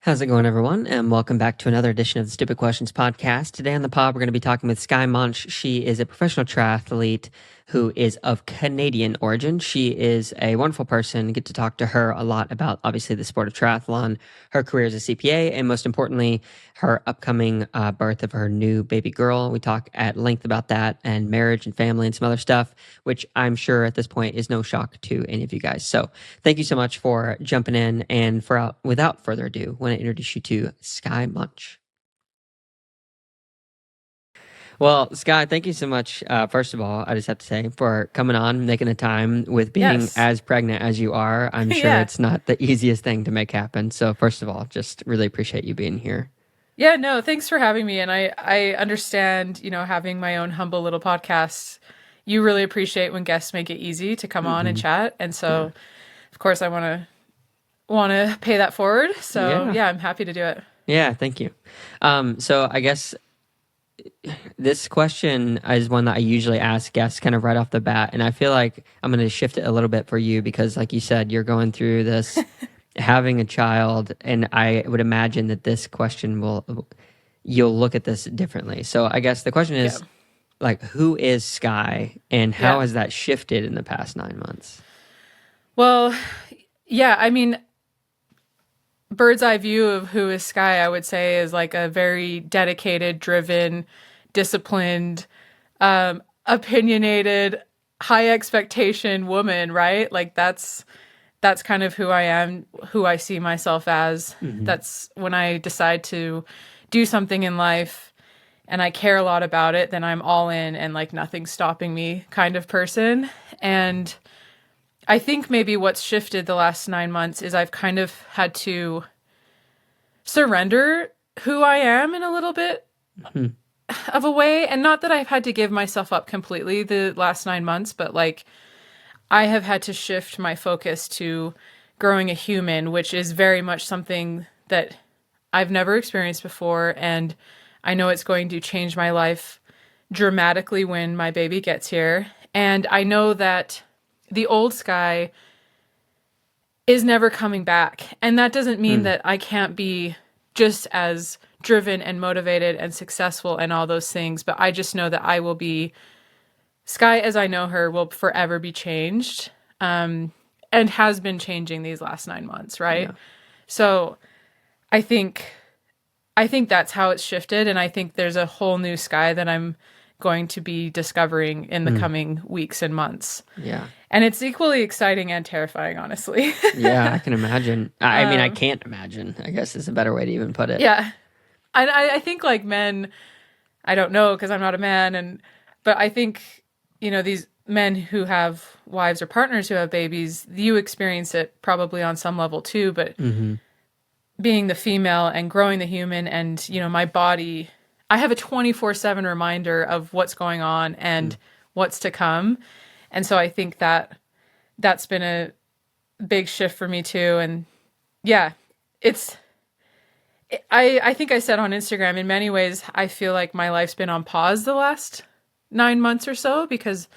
How's it going, everyone? And welcome back to another edition of the Stupid Questions podcast. Today on the pod, we're going to be talking with Skye Munch. She is a professional triathlete who is of Canadian origin. She is a wonderful person. Get to talk to her a lot about, obviously, the sport of triathlon, her career as a CPA, and most importantly, her upcoming birth of her new baby girl. We talk at length about that and marriage and family and some other stuff, which I'm sure at this point is no shock to any of you guys. So thank you so much for jumping in. And without further ado, I want to introduce you to Skye Munch. Well, Skye, thank you so much. First of all, I just have to say for coming on, making the time with being as pregnant as you are. I'm sure it's not the easiest thing to make happen. So first of all, just really appreciate you being here. Yeah, no, thanks for having me. And I understand, having my own humble little podcast, you really appreciate when guests make it easy to come on and chat. And so, of course, I want to pay that forward. So yeah, I'm happy to do it. Yeah, thank you. So I guess this question is one that I usually ask guests kind of right off the bat. And I feel like I'm going to shift it a little bit for you because, like you said, you're going through this having a child. And I would imagine that this question you'll look at this differently. So I guess the question is, who is Skye and how has that shifted in the past 9 months? Well, yeah, I mean, bird's eye view of who is Skye, I would say, is like a very dedicated, driven, disciplined, opinionated, high expectation woman, right? Like that's kind of who I am, who I see myself as. Mm-hmm. That's when I decide to do something in life and I care a lot about it, then I'm all in and like nothing's stopping me kind of person. And I think maybe what's shifted the last 9 months is I've kind of had to surrender who I am in a little bit of a way. And not that I've had to give myself up completely the last 9 months, but like I have had to shift my focus to growing a human, which is very much something that I've never experienced before. And I know it's going to change my life dramatically when my baby gets here. And I know that the old Skye is never coming back. And that doesn't mean that I can't be just as driven and motivated and successful and all those things. But I just know that I will be, Skye as I know her will forever be changed and has been changing these last 9 months, right? Yeah. So I think that's how it's shifted. And I think there's a whole new Skye that I'm going to be discovering in the coming weeks and months. Yeah. And it's equally exciting and terrifying, honestly. Yeah, I can imagine. I mean, I can't imagine, I guess is a better way to even put it. Yeah. And I think like men, I don't know because I'm not a man, but I think, these men who have wives or partners who have babies, you experience it probably on some level too, but being the female and growing the human and, my body, I have a 24/7 reminder of what's going on and what's to come. And so I think that's been a big shift for me too. And yeah, I think I said on Instagram, in many ways, I feel like my life's been on pause the last 9 months or so, because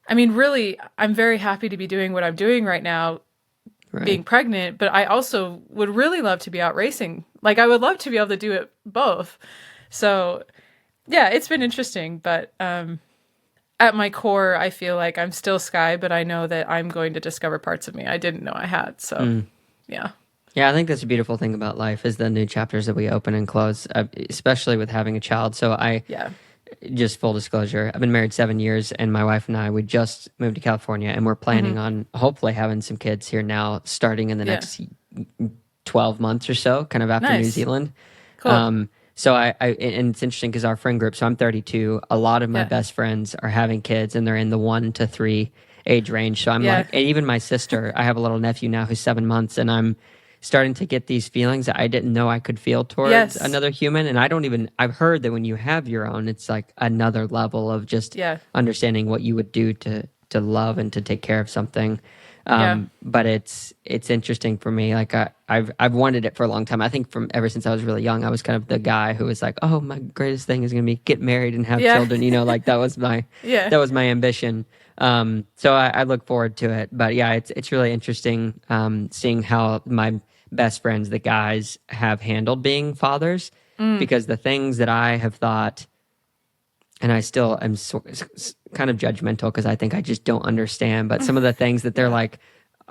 I mean, really, I'm very happy to be doing what I'm doing right now, being pregnant, but I also would really love to be out racing. Like I would love to be able to do it both. So yeah, it's been interesting, but at my core, I feel like I'm still Skye, but I know that I'm going to discover parts of me I didn't know I had. So yeah. Yeah, I think that's a beautiful thing about life is the new chapters that we open and close, especially with having a child. So just full disclosure, I've been married 7 years and my wife and I, we just moved to California and we're planning on hopefully having some kids here now starting in the next 12 months or so, kind of after New Zealand. Cool. So and it's interesting because our friend group, so I'm 32, a lot of my best friends are having kids and they're in the 1 to 3 age range. So I'm like, and even my sister, I have a little nephew now who's 7 months and I'm starting to get these feelings that I didn't know I could feel towards another human. And I've heard that when you have your own, it's like another level of just understanding what you would do to love and to take care of something. But it's interesting for me. Like I've wanted it for a long time. I think from ever since I was really young, I was kind of the guy who was like, oh, my greatest thing is going to be get married and have children. Like that was my, that was my ambition. So I look forward to it, but yeah, it's really interesting, seeing how my best friends, the guys, have handled being fathers. Because the things that I have thought, and I still am kind of judgmental because I think I just don't understand, but some of the things that they're like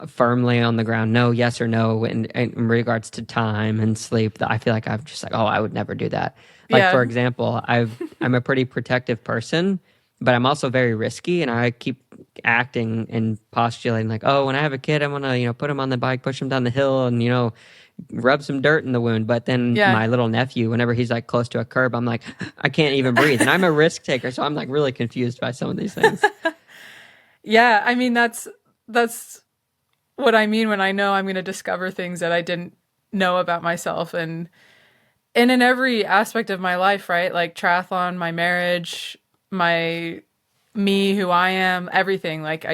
firmly on the ground, no, yes or no, in regards to time and sleep, that I feel like I'm just like, oh, I would never do that. Like, for example, I'm a pretty protective person, but I'm also very risky, and I keep acting and postulating like, oh, when I have a kid, I want to, put him on the bike, push him down the hill, and, rub some dirt in the wound. But then my little nephew, whenever he's like close to a curb, I'm like, I can't even breathe. And I'm a risk taker. So I'm like really confused by some of these things. Yeah. I mean, that's what I mean when I know I'm going to discover things that I didn't know about myself. And in every aspect of my life, right? Like triathlon, my marriage, me, who I am, everything. Like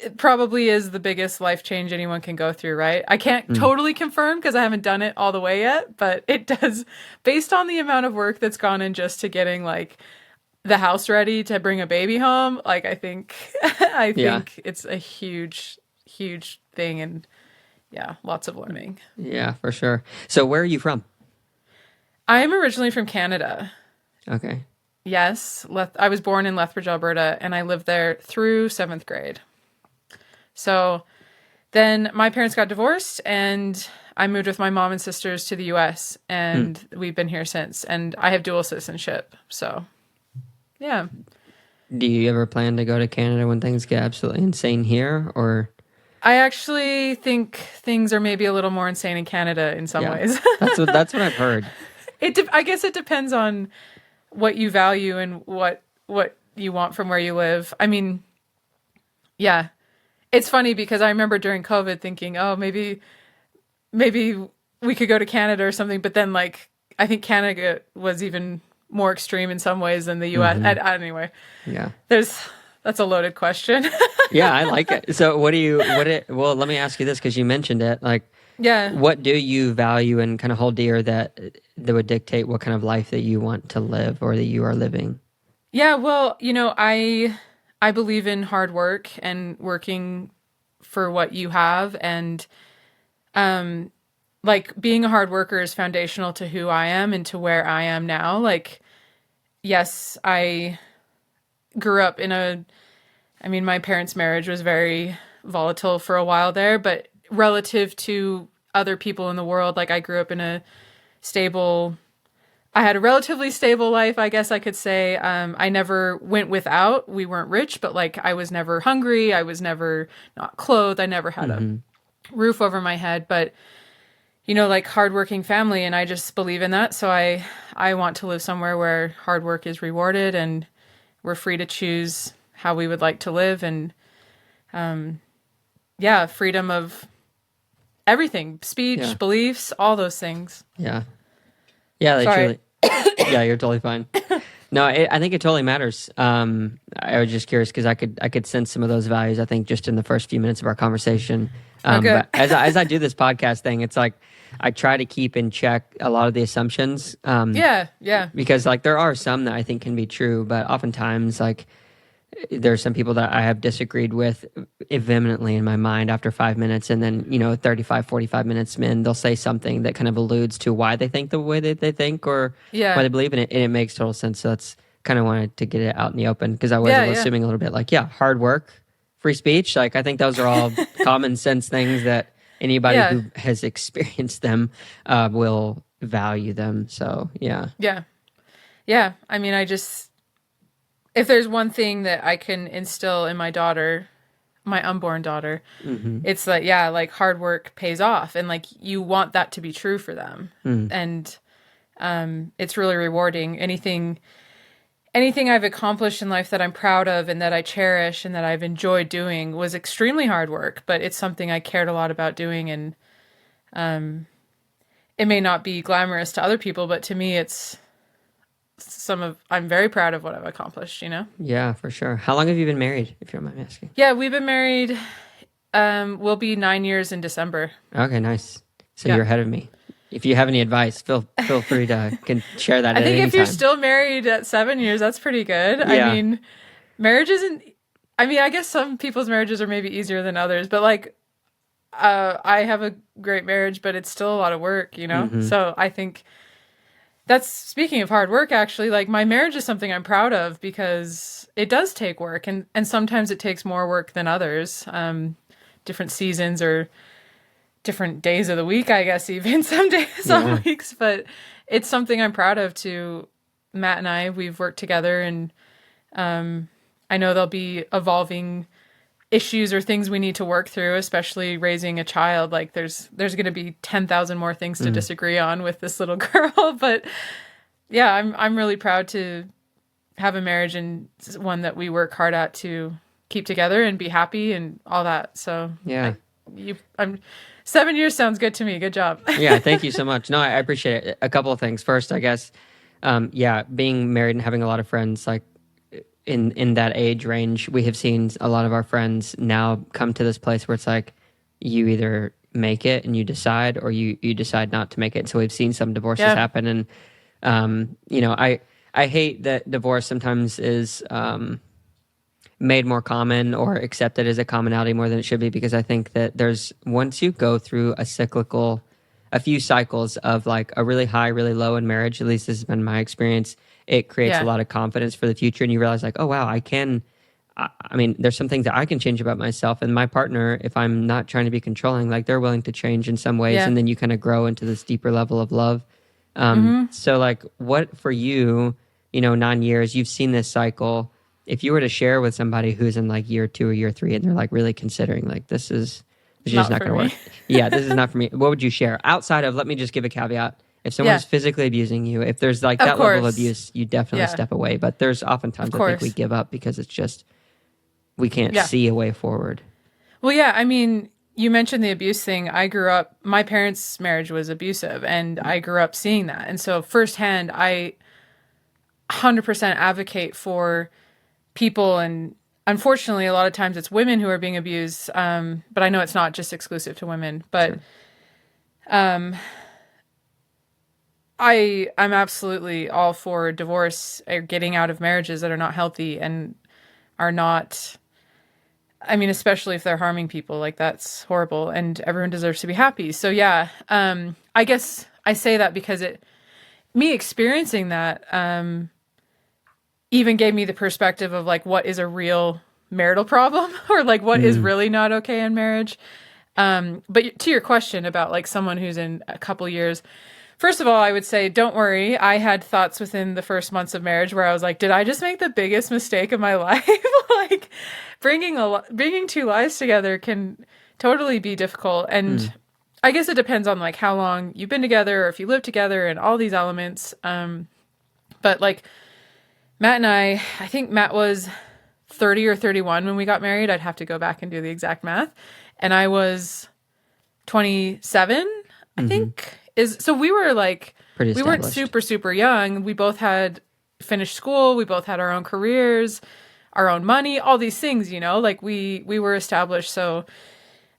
it probably is the biggest life change anyone can go through, right? I can't totally confirm because I haven't done it all the way yet, but it does, based on the amount of work that's gone in just to getting like the house ready to bring a baby home. Like I think it's a huge, huge thing, and lots of learning. Yeah, for sure. So where are you from? I am originally from Canada. Okay. Yes. I was born in Lethbridge, Alberta, and I lived there through 7th grade. So then my parents got divorced, and I moved with my mom and sisters to the US, and we've been here since. And I have dual citizenship. So, yeah. Do you ever plan to go to Canada when things get absolutely insane here, or? I actually think things are maybe a little more insane in Canada in some ways. That's what I've heard. I guess it depends on what you value and what you want from where you live. I mean, yeah. It's funny because I remember during COVID thinking, oh, maybe we could go to Canada or something. But then, like, I think Canada was even more extreme in some ways than the U.S. Anyway, that's a loaded question. Yeah, I like it. So well, let me ask you this, because you mentioned it. Like, what do you value and kind of hold dear that would dictate what kind of life that you want to live or that you are living? Yeah, well, I believe in hard work and working for what you have, and like being a hard worker is foundational to who I am and to where I am now. Like, yes, I grew up my parents' marriage was very volatile for a while there, but relative to other people in the world, like I grew up in I had a relatively stable life, I guess I could say. I never went without. We weren't rich, but like I was never hungry. I was never not clothed. I never had a roof over my head, but like hardworking family. And I just believe in that. So I want to live somewhere where hard work is rewarded and we're free to choose how we would like to live. And freedom of everything, speech, beliefs, all those things. Yeah. Yeah, Sorry. Yeah, you're totally fine. No, I think it totally matters. I was just curious because I could sense some of those values, I think, just in the first few minutes of our conversation. But as I do this podcast thing, it's like I try to keep in check a lot of the assumptions. Because like there are some that I think can be true, but oftentimes like there's some people that I have disagreed with vehemently in my mind after 5 minutes. And then, 35, 45 minutes in, they'll say something that kind of alludes to why they think the way that they think or why they believe in it. And it makes total sense. So that's kind of wanted to get it out in the open because I was assuming a little bit like, hard work, free speech. Like, I think those are all common sense things that anybody who has experienced them will value them. So, yeah. Yeah. Yeah. I mean, if there's one thing that I can instill in my daughter, my unborn daughter, it's that, like hard work pays off. And like, you want that to be true for them. And it's really rewarding. Anything I've accomplished in life that I'm proud of and that I cherish and that I've enjoyed doing was extremely hard work, but it's something I cared a lot about doing. And it may not be glamorous to other people, but to me, I'm very proud of what I've accomplished, Yeah, for sure. How long have you been married, if you don't mind me asking? Yeah, we've been married, we'll be 9 years in December. Okay, nice. So you're ahead of me. If you have any advice, feel free to share that. I think if you're still married at 7 years, that's pretty good. Yeah. I mean, marriage isn't. I mean, I guess some people's marriages are maybe easier than others, but like, I have a great marriage, but it's still a lot of work, you know? Mm-hmm. So I think that's, speaking of hard work, actually, like my marriage is something I'm proud of because it does take work, and sometimes it takes more work than others. Different seasons or different days of the week, I guess, even some days, some weeks, but it's something I'm proud of too. Matt and we've worked together, and I know there'll be evolving issues or things we need to work through, especially raising a child. Like there's going to be 10,000 more things to disagree on with this little girl. But yeah, I'm really proud to have a marriage, and one that we work hard at to keep together and be happy and all that. So yeah, 7 years sounds good to me. Good job. Yeah. Thank you so much. No, I appreciate it. A couple of things. First, I guess, being married and having a lot of friends, like, in that age range, we have seen a lot of our friends now come to this place where it's like you either make it and you decide, or you decide not to make it. So we've seen some divorces happen, and I hate that divorce sometimes is made more common or accepted as a commonality more than it should be, because I think that once you go through a few cycles of like a really high, really low in marriage, at least this has been my experience, it creates a lot of confidence for the future, and you realize like, oh wow, I mean, there's some things that I can change about myself, and my partner, if I'm not trying to be controlling, like they're willing to change in some ways, and then you kind of grow into this deeper level of love. So like, what for you, 9 years, you've seen this cycle. If you were to share with somebody who's in like year 2 or year 3, and they're like really considering like, this is just not going to work. Yeah, this is not for me. What would you share outside of, let me just give a caveat. If someone's physically abusing you, if there's like that level of abuse, you definitely step away. But there's oftentimes I think we give up because it's just, we can't see a way forward. Well, yeah, I mean, you mentioned the abuse thing. My parents' marriage was abusive, and I grew up seeing that. And so firsthand, I 100% advocate for people, and unfortunately, a lot of times it's women who are being abused. But I know it's not just exclusive to women. But I'm absolutely all for divorce or getting out of marriages that are not healthy and are not, I mean, especially if they're harming people, like that's horrible, and everyone deserves to be happy. So yeah, I guess I say that because me experiencing that, even gave me the perspective of like, what is a real marital problem, or like what is really not okay in marriage. But to your question about like someone who's in a couple years, first of all, I would say, don't worry. I had thoughts within the first months of marriage where I was like, did I just make the biggest mistake of my life? Like bringing two lives together can totally be difficult. And I guess it depends on like how long you've been together, or if you live together, and all these elements. But like Matt and I think Matt was 30 or 31 when we got married. I'd have to go back and do the exact math. And I was 27, I think. So we were like, we weren't super, super young. We both had finished school. We both had our own careers, our own money, all these things, like we were established. So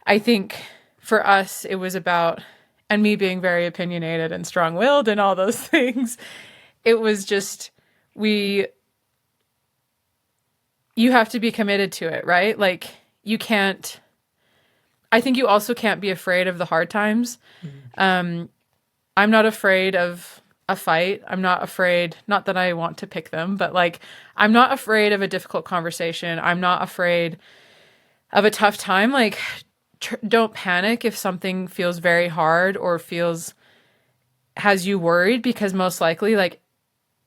I think for us, it was about, and me being very opinionated and strong-willed and all those things, it was just, you have to be committed to it, right? Like I think you also can't be afraid of the hard times. I'm not afraid of a fight. I'm not afraid, not that I want to pick them, but like, I'm not afraid of a difficult conversation. I'm not afraid of a tough time. Like, don't panic if something feels very hard or has you worried, because most likely, like,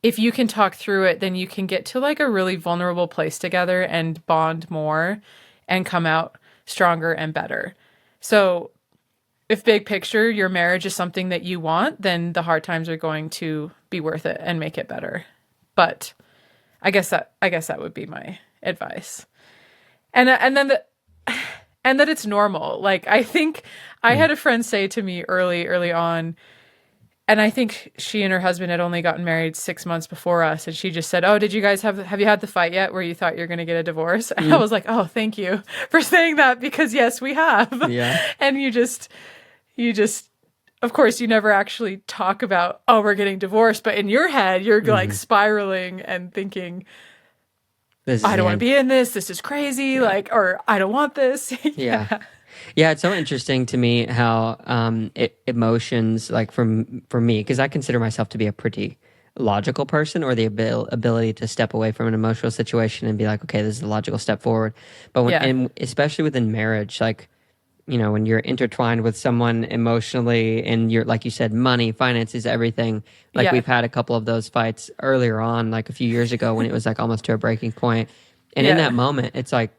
if you can talk through it, then you can get to like a really vulnerable place together and bond more and come out stronger and better. So if big picture, your marriage is something that you want, then the hard times are going to be worth it and make it better. But I guess that would be my advice. And that it's normal. Like, I think I had a friend say to me early on, and I think she and her husband had only gotten married 6 months before us. And she just said, "Oh, did you guys have you had the fight yet where you thought you're going to get a divorce?" And I was like, "Oh, thank you for saying that, because yes, we have." Yeah. And you just, of course, you never actually talk about, oh, we're getting divorced. But in your head, you're like spiraling and thinking, I don't want to be in this. This is crazy. Like, or I don't want this. Yeah. Yeah, it's so interesting to me how emotions, like for me, because I consider myself to be a pretty logical person, or the ability to step away from an emotional situation and be like, okay, this is a logical step forward. But and especially within marriage, like, when you're intertwined with someone emotionally, and you're, like you said, money, finances, everything. Like we've had a couple of those fights earlier on, like a few years ago, when it was like almost to a breaking point. And in that moment, it's like,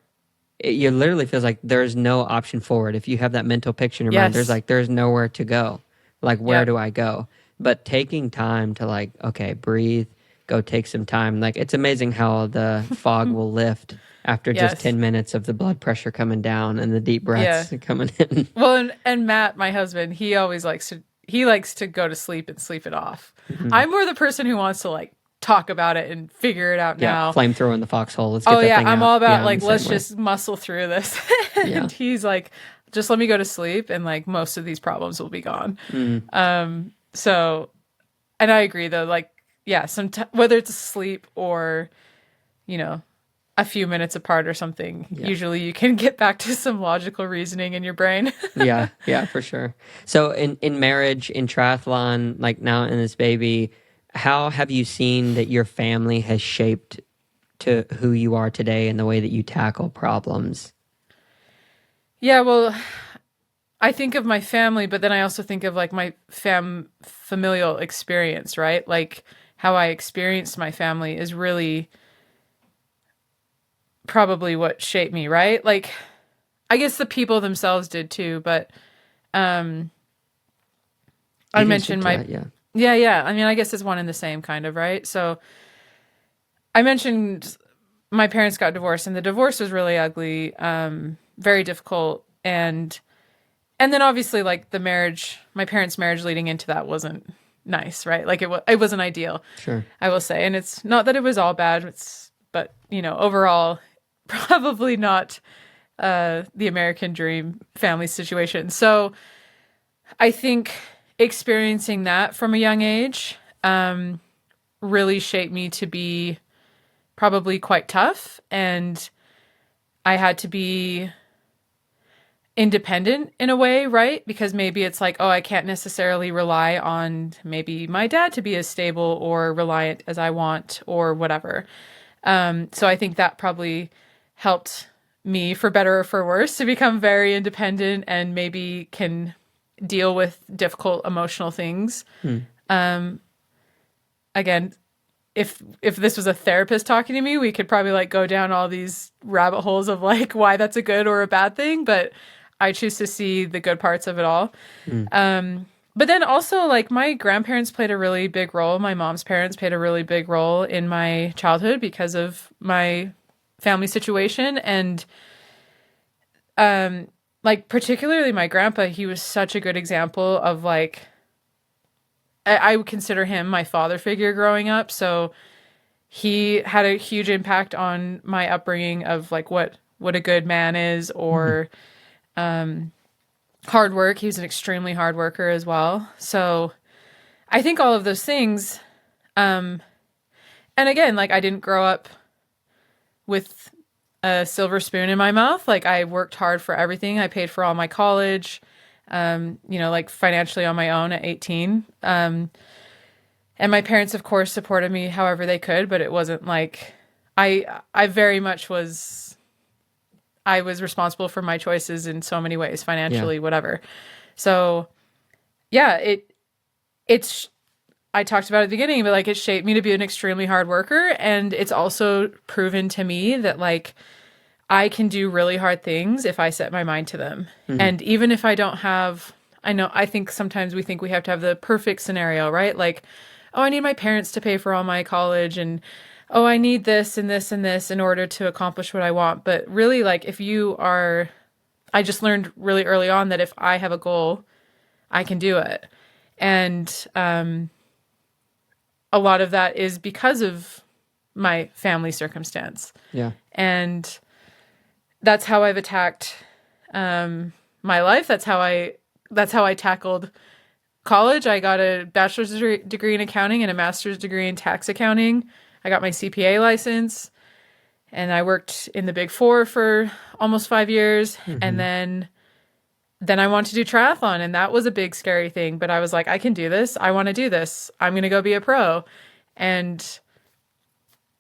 it literally feels like there's no option forward. If you have that mental picture in your mind, there's nowhere to go. Like, where do I go? But taking time to, like, okay, breathe, go take some time. Like, it's amazing how the fog will lift after just 10 minutes of the blood pressure coming down and the deep breaths coming in. Well, and Matt, my husband, he always likes to go to sleep and sleep it off. Mm-hmm. I'm more the person who wants to, like, talk about it and figure it out now. Flamethrower in the foxhole. Let's get that thing I'm out. all about like, let's just muscle through this. And he's like, just let me go to sleep, and like most of these problems will be gone. So, and I agree though, like, whether it's sleep or, a few minutes apart or something, usually you can get back to some logical reasoning in your brain. Yeah, for sure. So in marriage, in triathlon, like now in this baby, how have you seen that your family has shaped to who you are today and the way that you tackle problems? Yeah, well, I think of my family, but then I also think of like my familial experience, right? Like how I experienced my family is really probably what shaped me, right? Like, I guess the people themselves did too, but I mentioned Yeah. I mean, I guess it's one and the same kind of, right? So I mentioned my parents got divorced, and the divorce was really ugly, very difficult. And then obviously, like, my parents' marriage leading into that wasn't nice, right? Like, it wasn't ideal, sure, I will say. And it's not that it was all bad, but overall, probably not the American dream family situation. So I think experiencing that from a young age really shaped me to be probably quite tough, and I had to be independent in a way, right? Because maybe it's like, I can't necessarily rely on maybe my dad to be as stable or reliant as I want or whatever. So I think that probably helped me, for better or for worse, to become very independent and maybe can deal with difficult emotional things. Again, if this was a therapist talking to me, we could probably like go down all these rabbit holes of like why that's a good or a bad thing, but I choose to see the good parts of it all. But then also, like, my grandparents played a really big role. My mom's parents played a really big role in my childhood because of my family situation. And like, particularly my grandpa, he was such a good example of, like, I would consider him my father figure growing up. So he had a huge impact on my upbringing of, like, what a good man is, or hard work. He was an extremely hard worker as well. So I think all of those things, and again, like, I didn't grow up with a silver spoon in my mouth. Like, I worked hard for everything. I paid for all my college, like, financially on my own at 18. And my parents, of course, supported me however they could, but it wasn't like I very much I was responsible for my choices in so many ways, financially, whatever. So yeah, it's, I talked about it at the beginning, but like, it shaped me to be an extremely hard worker. And it's also proven to me that, like, I can do really hard things if I set my mind to them. And even if I don't have, I think sometimes we think we have to have the perfect scenario, right? Like, I need my parents to pay for all my college, and I need this and this and this in order to accomplish what I want. But really, like, I just learned really early on that if I have a goal, I can do it. And a lot of that is because of my family circumstance. Yeah. And that's how I've attacked my life. That's how I tackled college. I got a bachelor's degree in accounting and a master's degree in tax accounting. I got my CPA license, and I worked in the Big Four for almost 5 years. And then I wanted to do triathlon, and that was a big scary thing. But I was like, I can do this. I want to do this. I'm going to go be a pro. And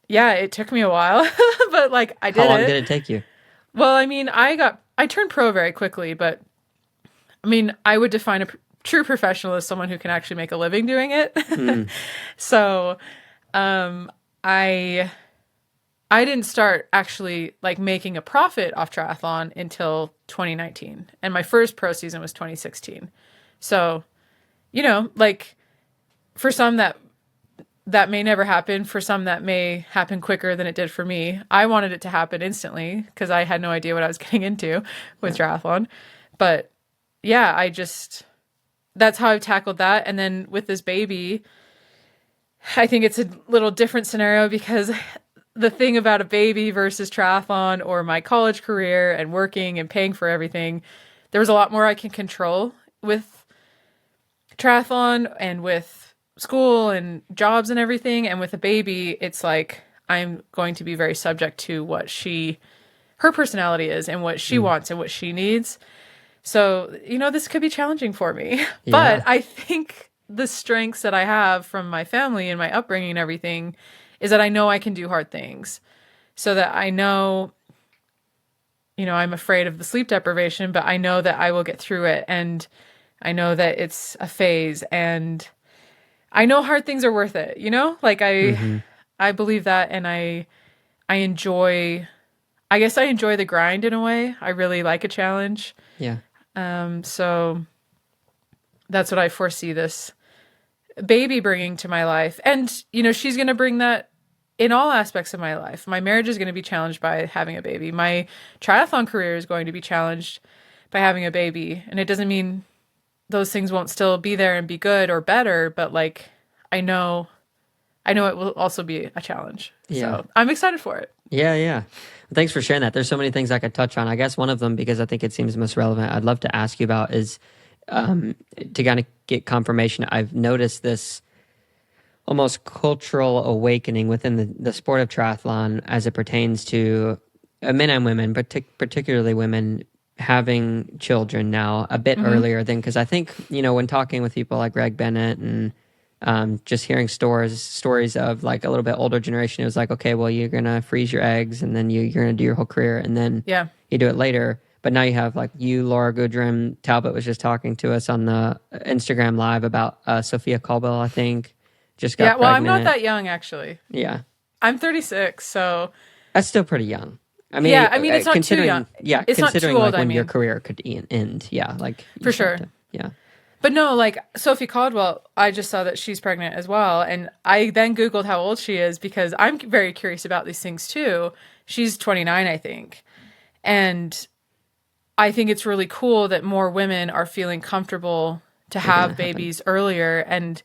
yeah, it took me a while, but like I did it. How long did it take you? Well, I mean, I turned pro very quickly, but I mean, I would define a true professional as someone who can actually make a living doing it. So, I didn't start actually like making a profit off triathlon until 2019. And my first pro season was 2016. So, you know, like for some that may never happen. For some that may happen quicker than it did for me. I wanted it to happen instantly because I had no idea what I was getting into with triathlon. But yeah, that's how I've tackled that. And then with this baby, I think it's a little different scenario because the thing about a baby versus triathlon or my college career and working and paying for everything, there was a lot more I can control with triathlon and with school and jobs and everything. And with a baby, it's like I'm going to be very subject to what her personality is and what she wants and what she needs. So, you know, this could be challenging for me. Yeah. But I think the strengths that I have from my family and my upbringing and everything is that I know I can do hard things. So that I know, you know, I'm afraid of the sleep deprivation, but I know that I will get through it. And I know that it's a phase, and I know hard things are worth it, you know? Like I believe that, and I enjoy the grind in a way. I really like a challenge. Yeah. So that's what I foresee this baby bringing to my life. And, you know, she's going to bring that in all aspects of my life. My marriage is going to be challenged by having a baby. My triathlon career is going to be challenged by having a baby. And it doesn't mean those things won't still be there and be good or better, but like, I know it will also be a challenge. Yeah. So I'm excited for it. Yeah. Yeah. Thanks for sharing that. There's so many things I could touch on. I guess one of them, because I think it seems most relevant, I'd love to ask you about is to kind of get confirmation. I've noticed this almost cultural awakening within the sport of triathlon as it pertains to men and women, particularly women, having children now a bit earlier than, because I think, you know, when talking with people like Greg Bennett and just hearing stories of like a little bit older generation, it was like, okay, well, you're going to freeze your eggs and then you're going to do your whole career and then you do it later. But now you have like Laura Goodrum Talbot was just talking to us on the Instagram live about Sophia Colwell, I think, just got pregnant. I'm not that young actually. Yeah. I'm 36, so. That's still pretty young. I mean, it's not too young. Yeah, it's considering not too old, like when your career could end. Yeah, like. For sure. Yeah. But no, like Sophie Caldwell, I just saw that she's pregnant as well. And I then Googled how old she is because I'm very curious about these things too. She's 29, I think. And I think it's really cool that more women are feeling comfortable to have babies earlier. And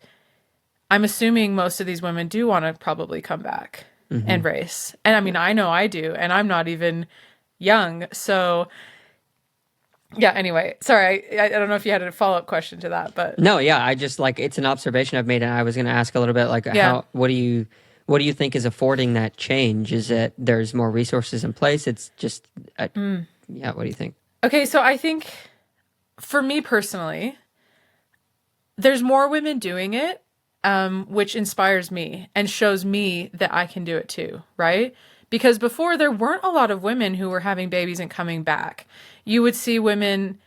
I'm assuming most of these women do want to probably come back and race. And I mean, I know I do, and I'm not even young. So yeah, anyway, sorry. I don't know if you had a follow-up question to that, but no, yeah, I just like, it's an observation I've made, and I was going to ask a little bit like what do you think is affording that change? Is it there's more resources in place? It's just what do you think? Okay, so I think for me personally, there's more women doing it, which inspires me and shows me that I can do it too, right? Because before there weren't a lot of women who were having babies and coming back. You would see women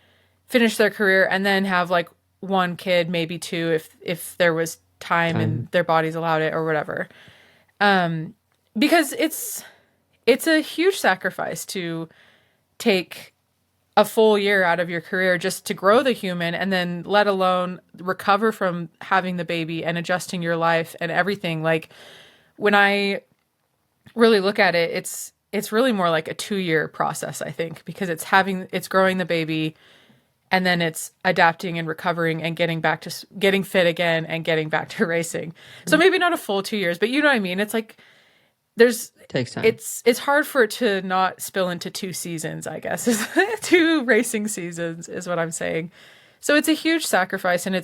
finish their career and then have like one kid, maybe two, if there was time and their bodies allowed it or whatever. Because it's a huge sacrifice to take a full year out of your career just to grow the human, and then let alone recover from having the baby and adjusting your life and everything. Like when I really look at it, it's really more like a 2-year process, I think, because it's growing the baby and then it's adapting and recovering and getting fit again and getting back to racing. So maybe not a full 2 years, but you know what I mean? It's like it takes time. It's hard for it to not spill into 2 seasons, I guess. 2 racing seasons is what I'm saying. So it's a huge sacrifice, and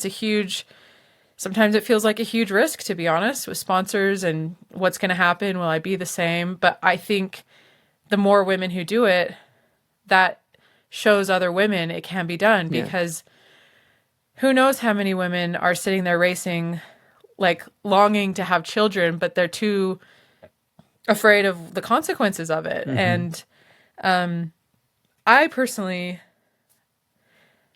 sometimes it feels like a huge risk, to be honest, with sponsors and what's going to happen. Will I be the same? But I think the more women who do it, that shows other women it can be done, because who knows how many women are sitting there racing, like longing to have children, but they're too afraid of the consequences of it. And I personally,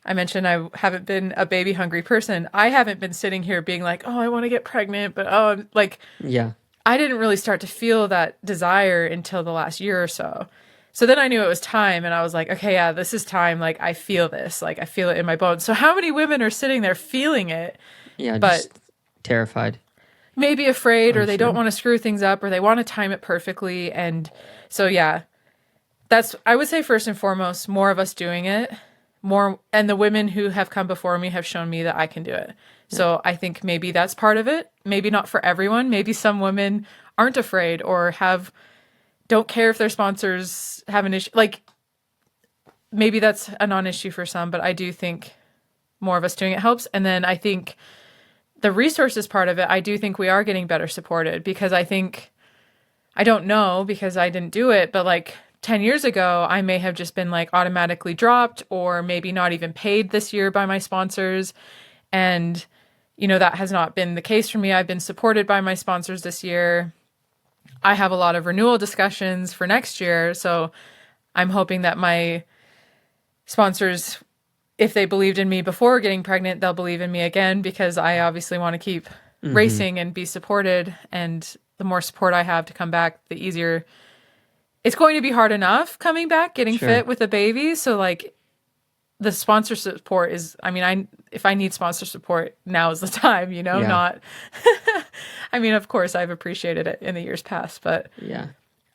I mentioned I haven't been a baby hungry person. I haven't been sitting here being like, oh, I want to get pregnant, but I didn't really start to feel that desire until the last year or so. So then I knew it was time, and I was like, okay, yeah, this is time. Like, I feel this. Like, I feel it in my bones. So how many women are sitting there feeling it? Yeah, but just terrified. Maybe afraid, or they don't want to screw things up, or they want to time it perfectly. And so, yeah, that's, I would say first and foremost, more of us doing it. More, and the women who have come before me have shown me that I can do it. So I think maybe that's part of it. Maybe not for everyone. Maybe some women aren't afraid or don't care if their sponsors have an issue. Like, maybe that's a non-issue for some, but I do think more of us doing it helps. And then I think the resources part of it, I do think we are getting better supported, because I don't know because I didn't do it, but like 10 years ago, I may have just been like automatically dropped, or maybe not even paid this year by my sponsors. And, that has not been the case for me. I've been supported by my sponsors this year. I have a lot of renewal discussions for next year. So I'm hoping that my sponsors, if they believed in me before getting pregnant, they'll believe in me again, because I obviously want to keep racing and be supported. And the more support I have to come back, the easier. It's going to be hard enough coming back, getting fit with a baby. So like, the sponsor support is, if I need sponsor support, now is the time, not, of course I've appreciated it in the years past, but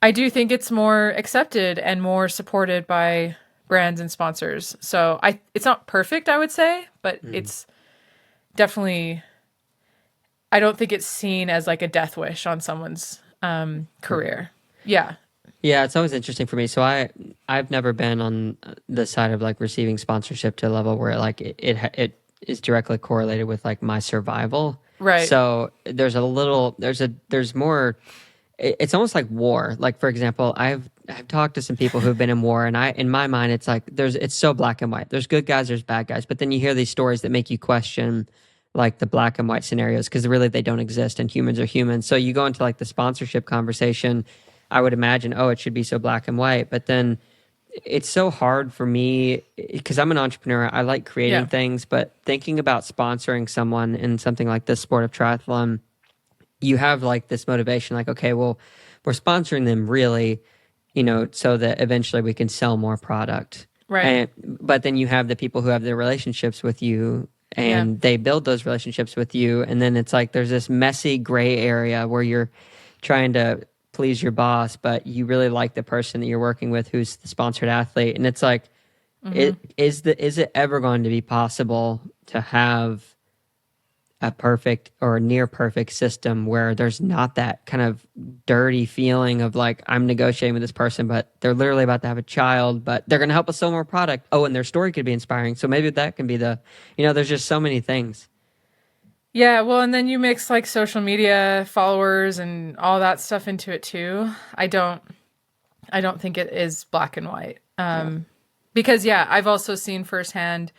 I do think it's more accepted and more supported by brands and sponsors. So it's not perfect, I would say, but it's definitely, I don't think it's seen as like a death wish on someone's career. Yeah. Yeah, it's always interesting for me. So I've never been on the side of like receiving sponsorship to a level where like it is directly correlated with like my survival. Right. So there's more. It's almost like war. Like for example, I've talked to some people who've been in war, and in my mind it's like it's so black and white. There's good guys, there's bad guys, but then you hear these stories that make you question like the black and white scenarios, because really they don't exist, and humans are humans. So you go into like the sponsorship conversation, I would imagine, it should be so black and white. But then it's so hard for me because I'm an entrepreneur. I like creating things, but thinking about sponsoring someone in something like this sport of triathlon, you have like this motivation, like, okay, well, we're sponsoring them really, so that eventually we can sell more product. Right. But then you have the people who have their relationships with you, and they build those relationships with you. And then it's like there's this messy gray area where you're trying to please your boss, but you really like the person that you're working with who's the sponsored athlete. And it's like, is it ever going to be possible to have a perfect or near perfect system where there's not that kind of dirty feeling of like, I'm negotiating with this person, but they're literally about to have a child, but they're going to help us sell more product. Oh, and their story could be inspiring. So maybe that can be there's just so many things. Yeah, well, and then you mix like social media followers and all that stuff into it too. I don't think it is black and white. Because I've also seen firsthand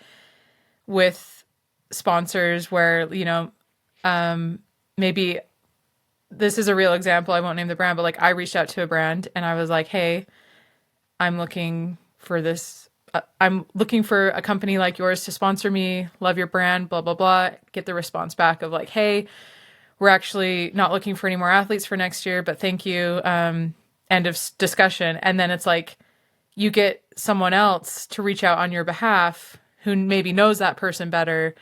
with sponsors where, maybe this is a real example. I won't name the brand, but like I reached out to a brand and I was like, hey, I'm looking for this. I'm looking for a company like yours to sponsor me. Love your brand, blah, blah, blah. Get the response back of like, hey, we're actually not looking for any more athletes for next year, but thank you. End of discussion. And then it's like, you get someone else to reach out on your behalf who maybe knows that person better.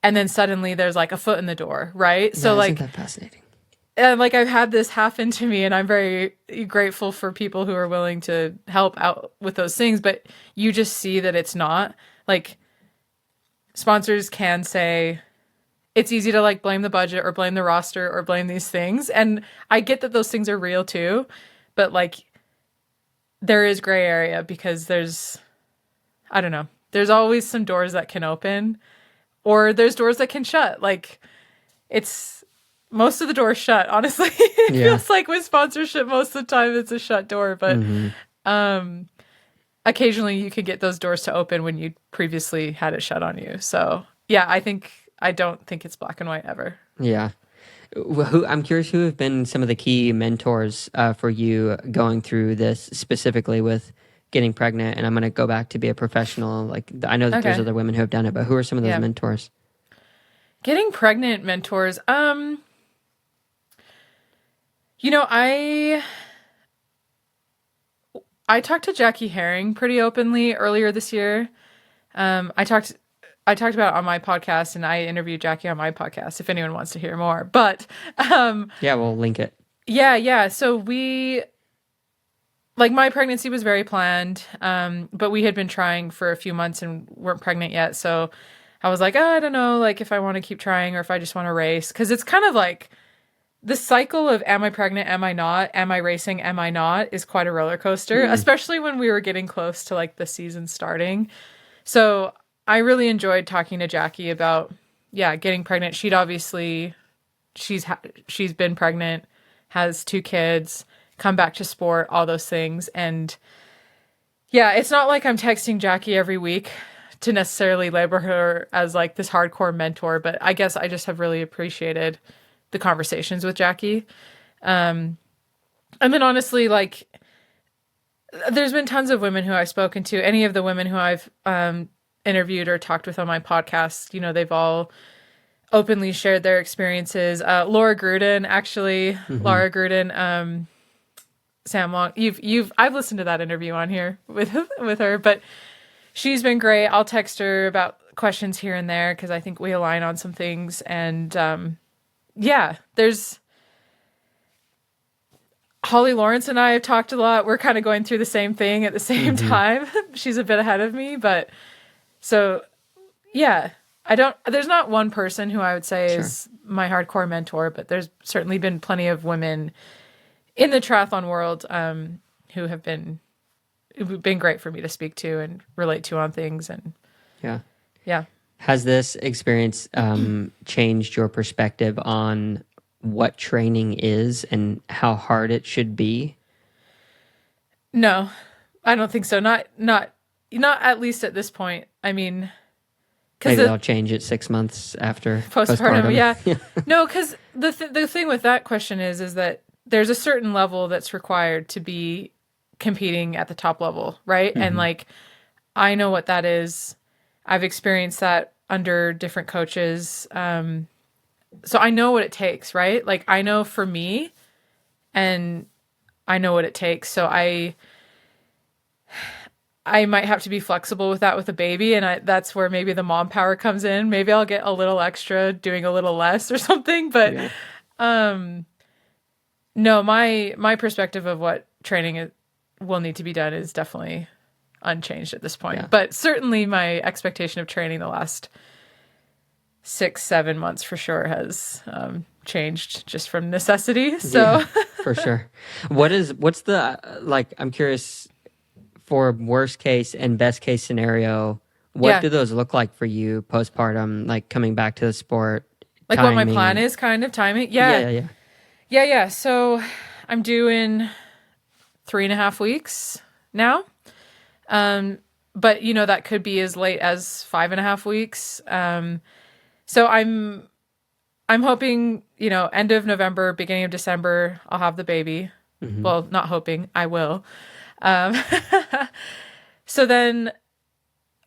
And then suddenly there's like a foot in the door, right? Yeah, so like, isn't that fascinating? And like I've had this happen to me, and I'm very grateful for people who are willing to help out with those things. But you just see that it's not like sponsors can say it's easy to like blame the budget or blame the roster or blame these things. And I get that those things are real too, but like there is gray area because there's always some doors that can open or there's doors that can shut. Like it's most of the doors shut, honestly. It feels like with sponsorship, most of the time it's a shut door, but occasionally you could get those doors to open when you previously had it shut on you. So yeah, I don't think it's black and white ever. Yeah. I'm curious who have been some of the key mentors for you going through this, specifically with getting pregnant. And I'm going to go back to be a professional. Like, I know that there's other women who have done it, but who are some of those mentors? Getting pregnant mentors. You know, I talked to Jackie Herring pretty openly earlier this year. I talked about it on my podcast, and I interviewed Jackie on my podcast if anyone wants to hear more. But yeah, we'll link it. Yeah. So my pregnancy was very planned, but we had been trying for a few months and weren't pregnant yet. So I was like, oh, I don't know, like if I want to keep trying or if I just want to race. Because it's kind of like the cycle of am I pregnant, am I not, am I racing, am I not, is quite a roller coaster, especially when we were getting close to like the season starting. So I really enjoyed talking to Jackie about, getting pregnant. She's been pregnant, has 2 kids, come back to sport, all those things. And yeah, it's not like I'm texting Jackie every week to necessarily label her as like this hardcore mentor, but I guess I just have really appreciated the conversations with Jackie. And then honestly, like there's been tons of women who I've spoken to, any of the women who I've interviewed or talked with on my podcast, you know, they've all openly shared their experiences. Laura Gruden, actually, Laura Gruden, Sam Long, I've listened to that interview on here with her, but she's been great. I'll text her about questions here and there because I think we align on some things. And there's Holly Lawrence and I have talked a lot. We're kind of going through the same thing at the same time. She's a bit ahead of me, but so yeah, there's not one person who I would say is my hardcore mentor, but there's certainly been plenty of women in the triathlon world who have been great for me to speak to and relate to on things. And yeah. Has this experience changed your perspective on what training is and how hard it should be? No, I don't think so. Not at least at this point. I mean, maybe they'll change it 6 months after postpartum. Yeah. No, because the thing with that question is that there's a certain level that's required to be competing at the top level, right? And like, I know what that is. I've experienced that under different coaches. So I know what it takes, right? Like I know for me, and I know what it takes. So I might have to be flexible with that with a baby. And that's where maybe the mom power comes in. Maybe I'll get a little extra doing a little less or something. But no, my perspective of what training will need to be done is definitely unchanged at this point. Yeah. But certainly my expectation of training the last 6-7 months for sure has changed just from necessity. So yeah, for sure. What's the, like, I'm curious, for worst case and best case scenario, what do those look like for you postpartum, like coming back to the sport? Like timing? What my plan is, kind of timing? Yeah. So I'm due in 3.5 weeks now. But you know, that could be as late as 5.5 weeks. So I'm hoping, you know, end of November, beginning of December, I'll have the baby. Well, not hoping, I will. So then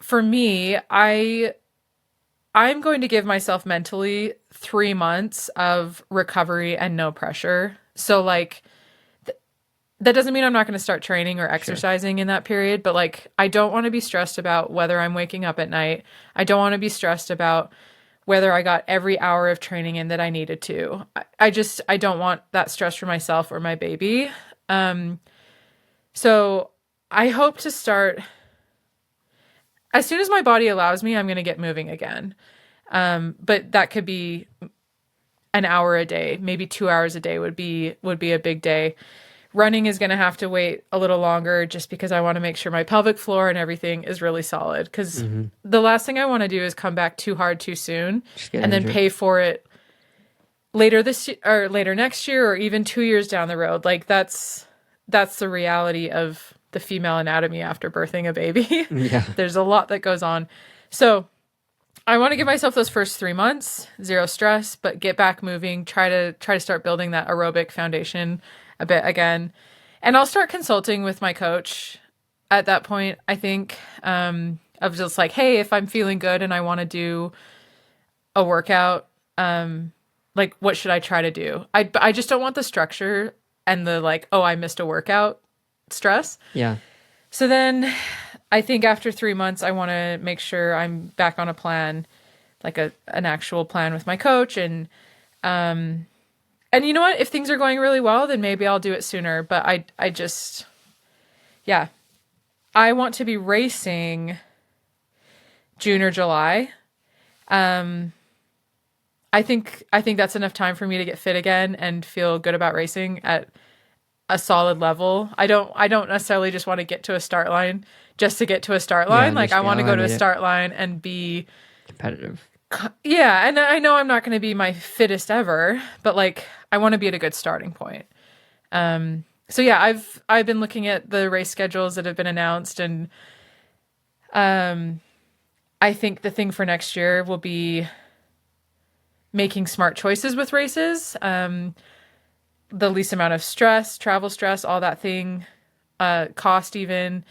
for me, I'm going to give myself mentally 3 months of recovery and no pressure. So like, that doesn't mean I'm not going to start training or exercising in that period, but like, I don't want to be stressed about whether I'm waking up at night. I don't want to be stressed about whether I got every hour of training in that I needed to. I don't want that stress for myself or my baby. So I hope to start as soon as my body allows me. I'm going to get moving again. But that could be an hour a day, maybe 2 hours a day would be a big day. Running is going to have to wait a little longer just because I want to make sure my pelvic floor and everything is really solid. Because the last thing I want to do is come back too hard too soon and then pay for it later this year or later next year or even 2 years down the road. Like that's the reality of the female anatomy after birthing a baby. Yeah. There's a lot that goes on. So I want to give myself those first 3 months, zero stress, but get back moving, try to start building that aerobic foundation a bit again. And I'll start consulting with my coach at that point, I think, of just like, hey, if I'm feeling good and I want to do a workout, like what should I try to do? I just don't want the structure and the like, oh, I missed a workout stress. Yeah. So then I think after 3 months, I want to make sure I'm back on a plan, like an actual plan with my coach. And you know what? If things are going really well, then maybe I'll do it sooner. But I just, yeah, I want to be racing June or July. I think that's enough time for me to get fit again and feel good about racing at a solid level. I don't necessarily just want to get to a start line just to get to a start line. Like I want to go to a start line and be competitive. Yeah, and I know I'm not going to be my fittest ever, but like I want to be at a good starting point. So yeah, I've been looking at the race schedules that have been announced, and I think the thing for next year will be making smart choices with races. The least amount of stress, travel stress, all that thing, cost even.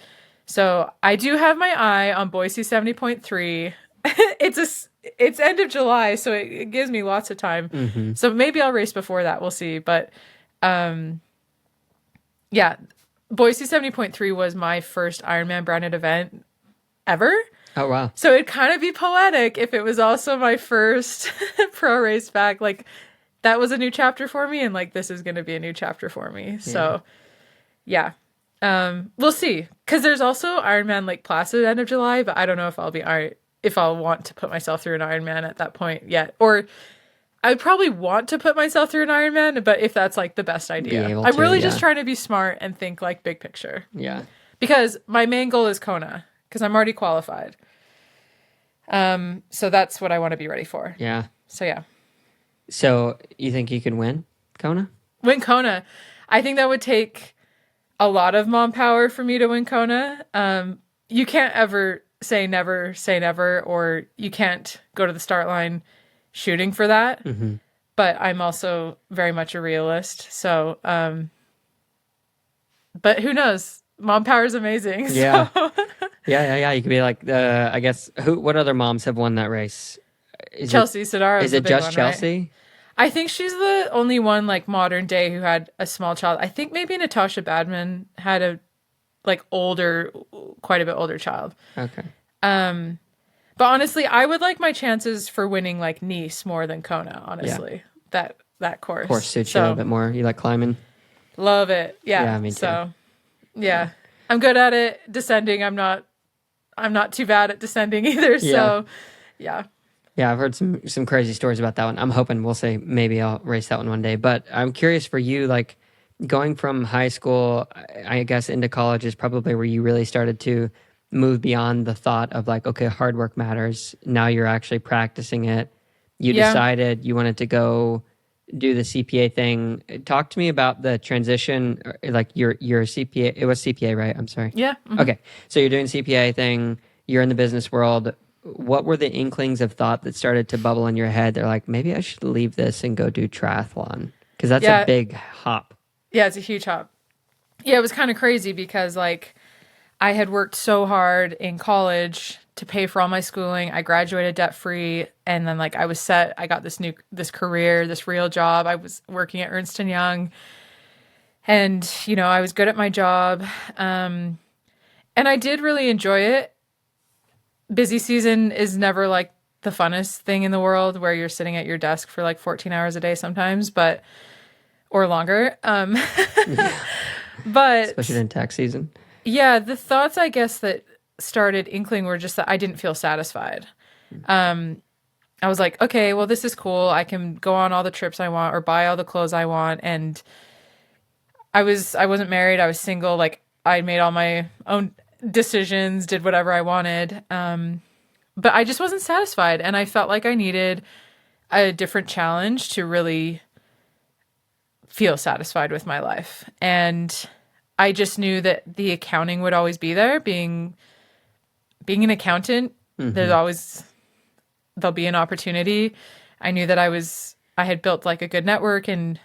So I do have my eye on Boise 70.3. It's end of July, so it gives me lots of time. Mm-hmm. So maybe I'll race before that. We'll see. But yeah, Boise 70.3 was my first Ironman branded event ever. Oh, wow. So it'd kind of be poetic if it was also my first pro race back. Like, that was a new chapter for me, and like this is going to be a new chapter for me. So yeah, we'll see. Because there's also Ironman Lake Placid end of July, but I don't know if I'll want to put myself through an Ironman at that point yet. Or I'd probably want to put myself through an Ironman, but if that's like the best idea. I'm really just trying to be smart and think like big picture. Yeah. Because my main goal is Kona, because I'm already qualified. So that's what I want to be ready for. Yeah. So yeah. So you think you can win Kona? Win Kona. I think that would take a lot of mom power for me to win Kona. You can't ever say never, or you can't go to the start line shooting for that. Mm-hmm. But I'm also very much a realist. So, but who knows? Mom power is amazing. So. Yeah. Yeah. You could be like, I guess, what other moms have won that race? Chelsea Sodaro is it just one, Chelsea? Right? I think she's the only one like modern day who had a small child. I think maybe Natasha Badman had a like quite a bit older child. Okay. But honestly, I would like my chances for winning like Nice more than Kona. Honestly, that course. Course suits you a little bit more. You like climbing? Love it. Yeah. Me too. So, yeah, I'm good at it. Descending, I'm not too bad at descending either. So, yeah. Yeah, I've heard some crazy stories about that one. I'm hoping we'll say maybe I'll race that one one day. But I'm curious for you, like going from high school, I guess, into college is probably where you really started to move beyond the thought of like, okay, hard work matters. Now you're actually practicing it. You decided you wanted to go do the CPA thing. Talk to me about the transition, like your CPA. It was CPA, right? I'm sorry. Yeah. Mm-hmm. Okay. So you're doing CPA thing. You're in the business world. What were the inklings of thought that started to bubble in your head? They're like, maybe I should leave this and go do triathlon, because that's a big hop. Yeah, it's a huge hop. Yeah, it was kind of crazy because like I had worked so hard in college to pay for all my schooling. I graduated debt free, and then like I was set. I got this career, this real job. I was working at Ernst & Young, and I was good at my job, and I did really enjoy it. Busy season is never like the funnest thing in the world, where you're sitting at your desk for like 14 hours a day sometimes, or longer. But especially in tax season. Yeah, the thoughts I guess that started inkling were just that I didn't feel satisfied. I was like, okay, well, this is cool. I can go on all the trips I want or buy all the clothes I want. And I wasn't married. I was single. Like I made all my own decisions, did whatever I wanted. But I just wasn't satisfied. And I felt like I needed a different challenge to really feel satisfied with my life. And I just knew that the accounting would always be there. Being an accountant, there'll be an opportunity. I knew that I had built like a good network and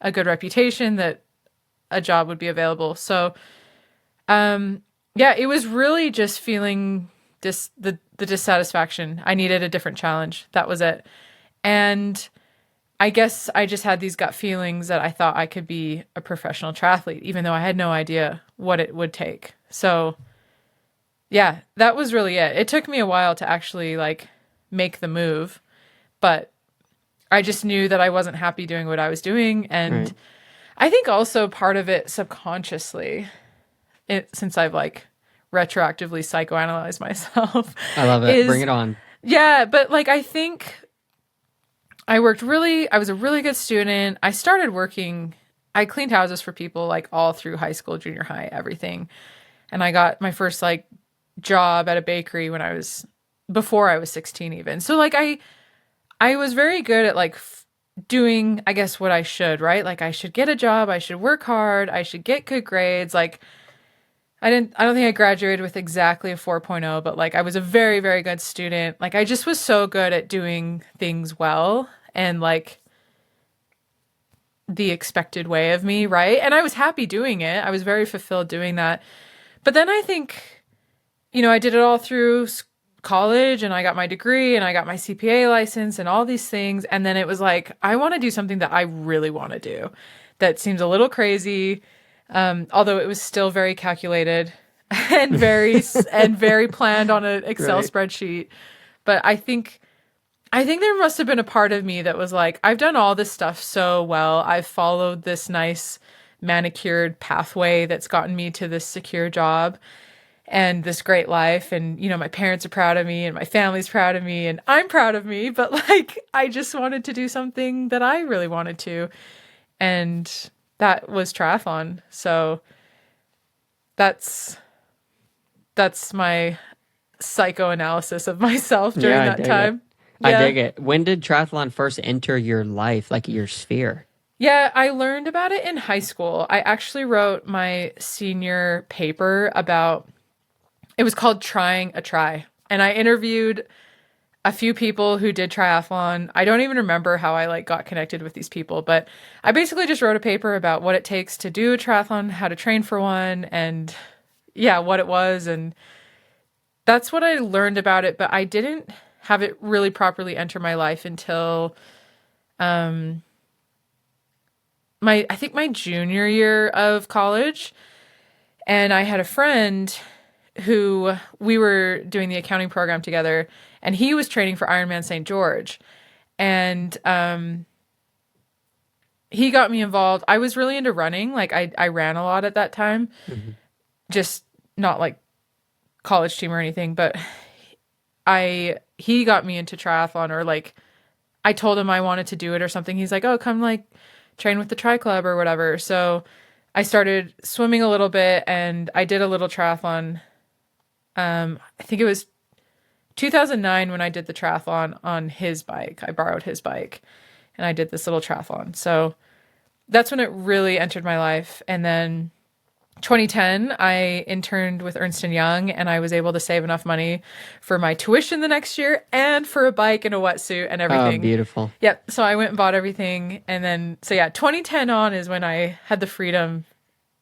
a good reputation, that a job would be available. So, it was really just feeling the dissatisfaction. I needed a different challenge. That was it. And I guess I just had these gut feelings that I thought I could be a professional triathlete, even though I had no idea what it would take. So yeah, that was really it. It took me a while to actually like make the move, but I just knew that I wasn't happy doing what I was doing. And I think also part of it subconsciously, since I've like retroactively psychoanalyzed myself. I love it. Bring it on. Yeah, but like I think I was a really good student. I started working, I cleaned houses for people like all through high school, junior high, everything. And I got my first like job at a bakery before I was 16 even. So like I was very good at like doing, I guess, what I should, right? Like I should get a job, I should work hard, I should get good grades. Like I don't think I graduated with exactly a 4.0, but like I was a very, very good student. Like I just was so good at doing things well and like the expected way of me, right? And I was happy doing it. I was very fulfilled doing that. But then I think, I did it all through college and I got my degree and I got my CPA license and all these things. And then it was like, I want to do something that I really want to do. That seems a little crazy. Although it was still very calculated and very planned on an Excel spreadsheet. But I think there must have been a part of me that was like, I've done all this stuff so well. I've followed this nice manicured pathway that's gotten me to this secure job and this great life. And, my parents are proud of me and my family's proud of me and I'm proud of me. But like, I just wanted to do something that I really wanted to. And that was triathlon. So that's my psychoanalysis of myself during that time. I dig it. When did triathlon first enter your life, like your sphere? Yeah, I learned about it in high school. I actually wrote my senior paper it was called Trying a Try. And I interviewed a few people who did triathlon. I don't even remember how I like got connected with these people, but I basically just wrote a paper about what it takes to do a triathlon, how to train for one, and what it was. And that's what I learned about it, but I didn't have it really properly enter my life until I think my junior year of college. And I had a friend who we were doing the accounting program together, and he was training for Ironman St. George. And he got me involved. I was really into running. Like I ran a lot at that time, just not like college team or anything, but he got me into triathlon, or like I told him I wanted to do it or something. He's like, oh, come like train with the Tri Club or whatever. So I started swimming a little bit and I did a little triathlon. I think it was 2009 when I did the triathlon on his bike. I borrowed his bike and I did this little triathlon. So that's when it really entered my life. And then 2010, I interned with Ernst & Young and I was able to save enough money for my tuition the next year and for a bike and a wetsuit and everything. Oh, beautiful. Yep. So I went and bought everything. And then, 2010 on is when I had the freedom.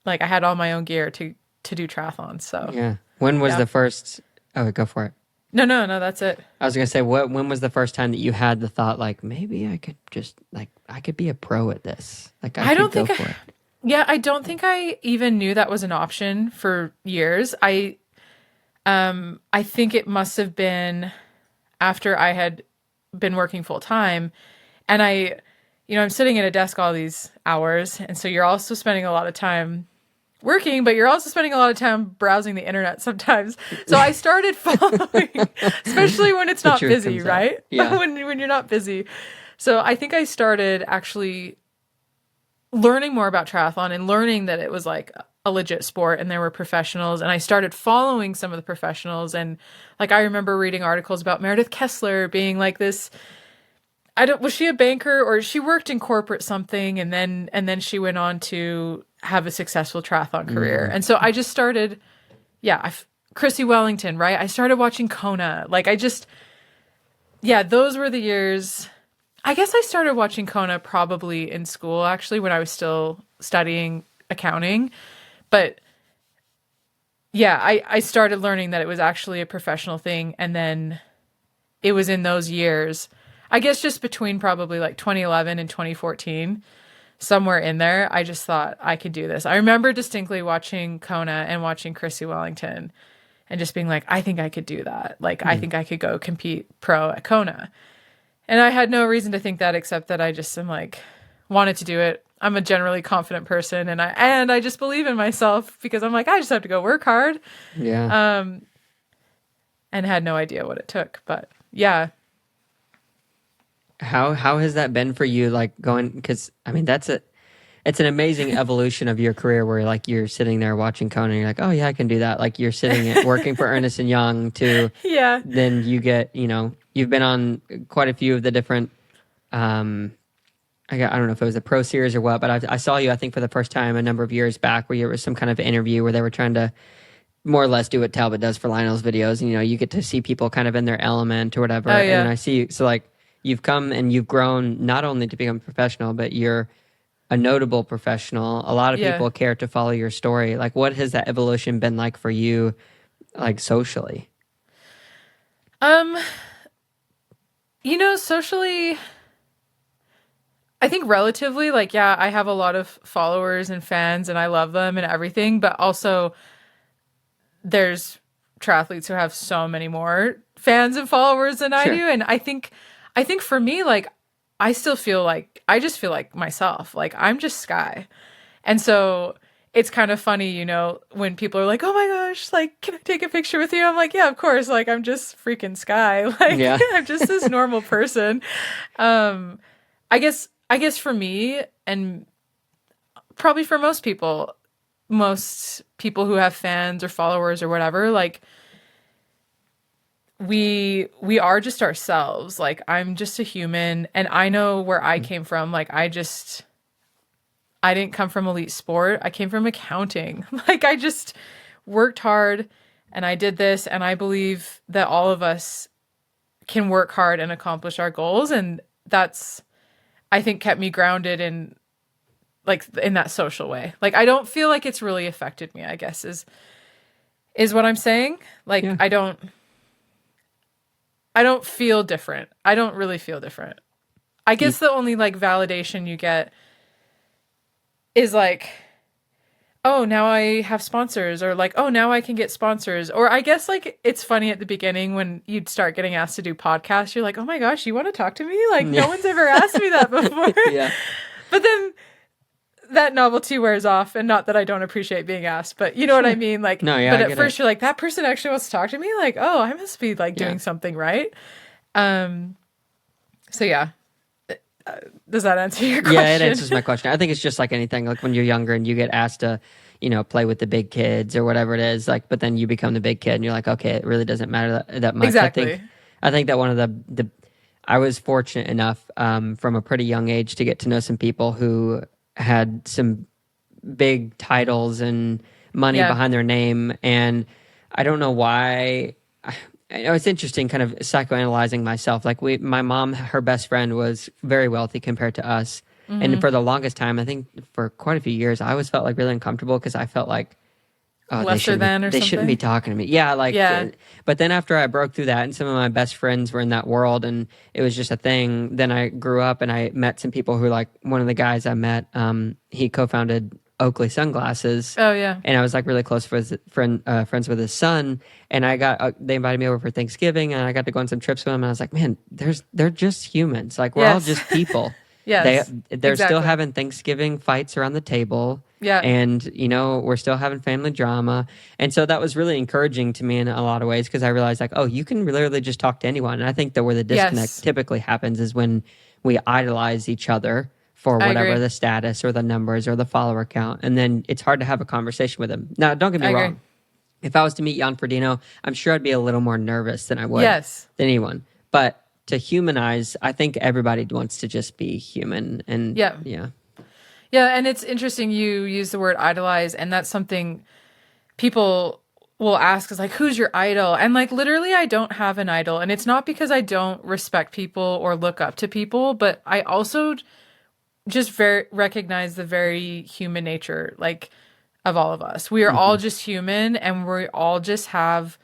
Like I had all my own gear to do triathlons. So yeah. When was the first? Oh, go for it. No, that's it. I was gonna say, when was the first time that you had the thought, like maybe I could just I could be a pro at this? Like I don't think for it. Yeah, I don't think I even knew that was an option for years. I think it must have been after I had been working full time, and I'm sitting at a desk all these hours, and so you're also spending a lot of time working, but you're also spending a lot of time browsing the internet sometimes. So I started following, especially when it's not busy, right? Yeah. when you're not busy. So I think I started actually learning more about triathlon and learning that it was like a legit sport and there were professionals. And I started following some of the professionals. And like, I remember reading articles about Meredith Kessler being like this, was she a banker or she worked in corporate something? And then she went on to have a successful triathlon career. And so I just started, Chrissy Wellington, right? I started watching Kona. Like those were the years. I guess I started watching Kona probably in school, actually, when I was still studying accounting. But I started learning that it was actually a professional thing. And then it was in those years, I guess just between probably like 2011 and 2014, somewhere in there, I just thought I could do this. I remember distinctly watching Kona and watching Chrissy Wellington and just being like, I think I could do that. Like, I think I could go compete pro at Kona. And I had no reason to think that except that I just am like, wanted to do it. I'm a generally confident person, and I just believe in myself because I'm like, I just have to go work hard. Yeah. And had no idea what it took, but yeah. How has that been for you? Like going, because I mean, it's an amazing evolution of your career where like you're sitting there watching Conan and you're like, oh yeah, I can do that. Like you're working for Ernest and Young to, then you get, you've been on quite a few of the different, I don't know if it was a pro series or what, but I saw you, I think for the first time a number of years back where there was some kind of interview where they were trying to more or less do what Talbot does for Lionel's videos. And, you get to see people kind of in their element or whatever. Oh, yeah. And I see you. So like you've come and you've grown not only to become a professional, but you're a notable professional. A lot of people care to follow your story. Like what has that evolution been like for you, like socially? Socially, I think relatively, like, I have a lot of followers and fans and I love them and everything, but also there's triathletes who have so many more fans and followers than I do. And I think for me, like, I just feel like myself, like I'm just Skye. And so it's kind of funny, when people are like, oh my gosh, like, can I take a picture with you? I'm like, yeah, of course. Like, I'm just freaking Skye. Like, I'm just this normal person. I guess for me, and probably for most people who have fans or followers or whatever, like we are just ourselves. Like I'm just a human, and I know where I came from. Like I didn't come from elite sport. I came from accounting. Like I just worked hard and I did this, and I believe that all of us can work hard and accomplish our goals, and that's, I think, kept me grounded in that social way. Like I don't feel like it's really affected me, I guess is what I'm saying. Like I don't feel different. I don't really feel different. I guess the only like validation you get is like, oh, now I have sponsors, or like, oh, now I can get sponsors. Or I guess like it's funny at the beginning when you'd start getting asked to do podcasts, you're like, oh my gosh, you want to talk to me? Like no one's ever asked me that before. But then that novelty wears off, and not that I don't appreciate being asked, but you know what I mean? Like, but at first you're like, that person actually wants to talk to me? Like, oh, I must be like doing something right. So yeah. Does that answer your question? Yeah, it answers my question. I think it's just like anything, like when you're younger and you get asked to, play with the big kids or whatever it is, like, but then you become the big kid and you're like, okay, it really doesn't matter that much. Exactly. I think that one of I was fortunate enough from a pretty young age to get to know some people who had some big titles and money behind their name. And I don't know why. I know it's interesting kind of psychoanalyzing myself. Like my mom, her best friend was very wealthy compared to us. Mm-hmm. And for the longest time, I think for quite a few years, I always felt like really uncomfortable because I felt like, oh, they shouldn't be talking to me. Yeah. But then after I broke through that and some of my best friends were in that world and it was just a thing, then I grew up and I met some people who, like one of the guys I met, he co-founded Oakley Sunglasses. Oh yeah. And I was like really close friends with his son. And they invited me over for Thanksgiving and I got to go on some trips with them. And I was like, man, they're just humans. Like we're all just people. Yes. They're still having Thanksgiving fights around the table. Yeah. And, we're still having family drama. And so that was really encouraging to me in a lot of ways because I realized like, oh, you can literally just talk to anyone. And I think that where the disconnect typically happens is when we idolize each other for whatever the status or the numbers or the follower count. And then it's hard to have a conversation with them. Now, don't get me wrong. If I was to meet Jan Frodeno, I'm sure I'd be a little more nervous than I would than anyone. But to humanize, I think everybody wants to just be human. And Yeah, and it's interesting you use the word idolize, and that's something people will ask is like, who's your idol? And like, literally, I don't have an idol. And it's not because I don't respect people or look up to people, but I also just recognize the very human nature, like, of all of us. We are all just human, and we all just have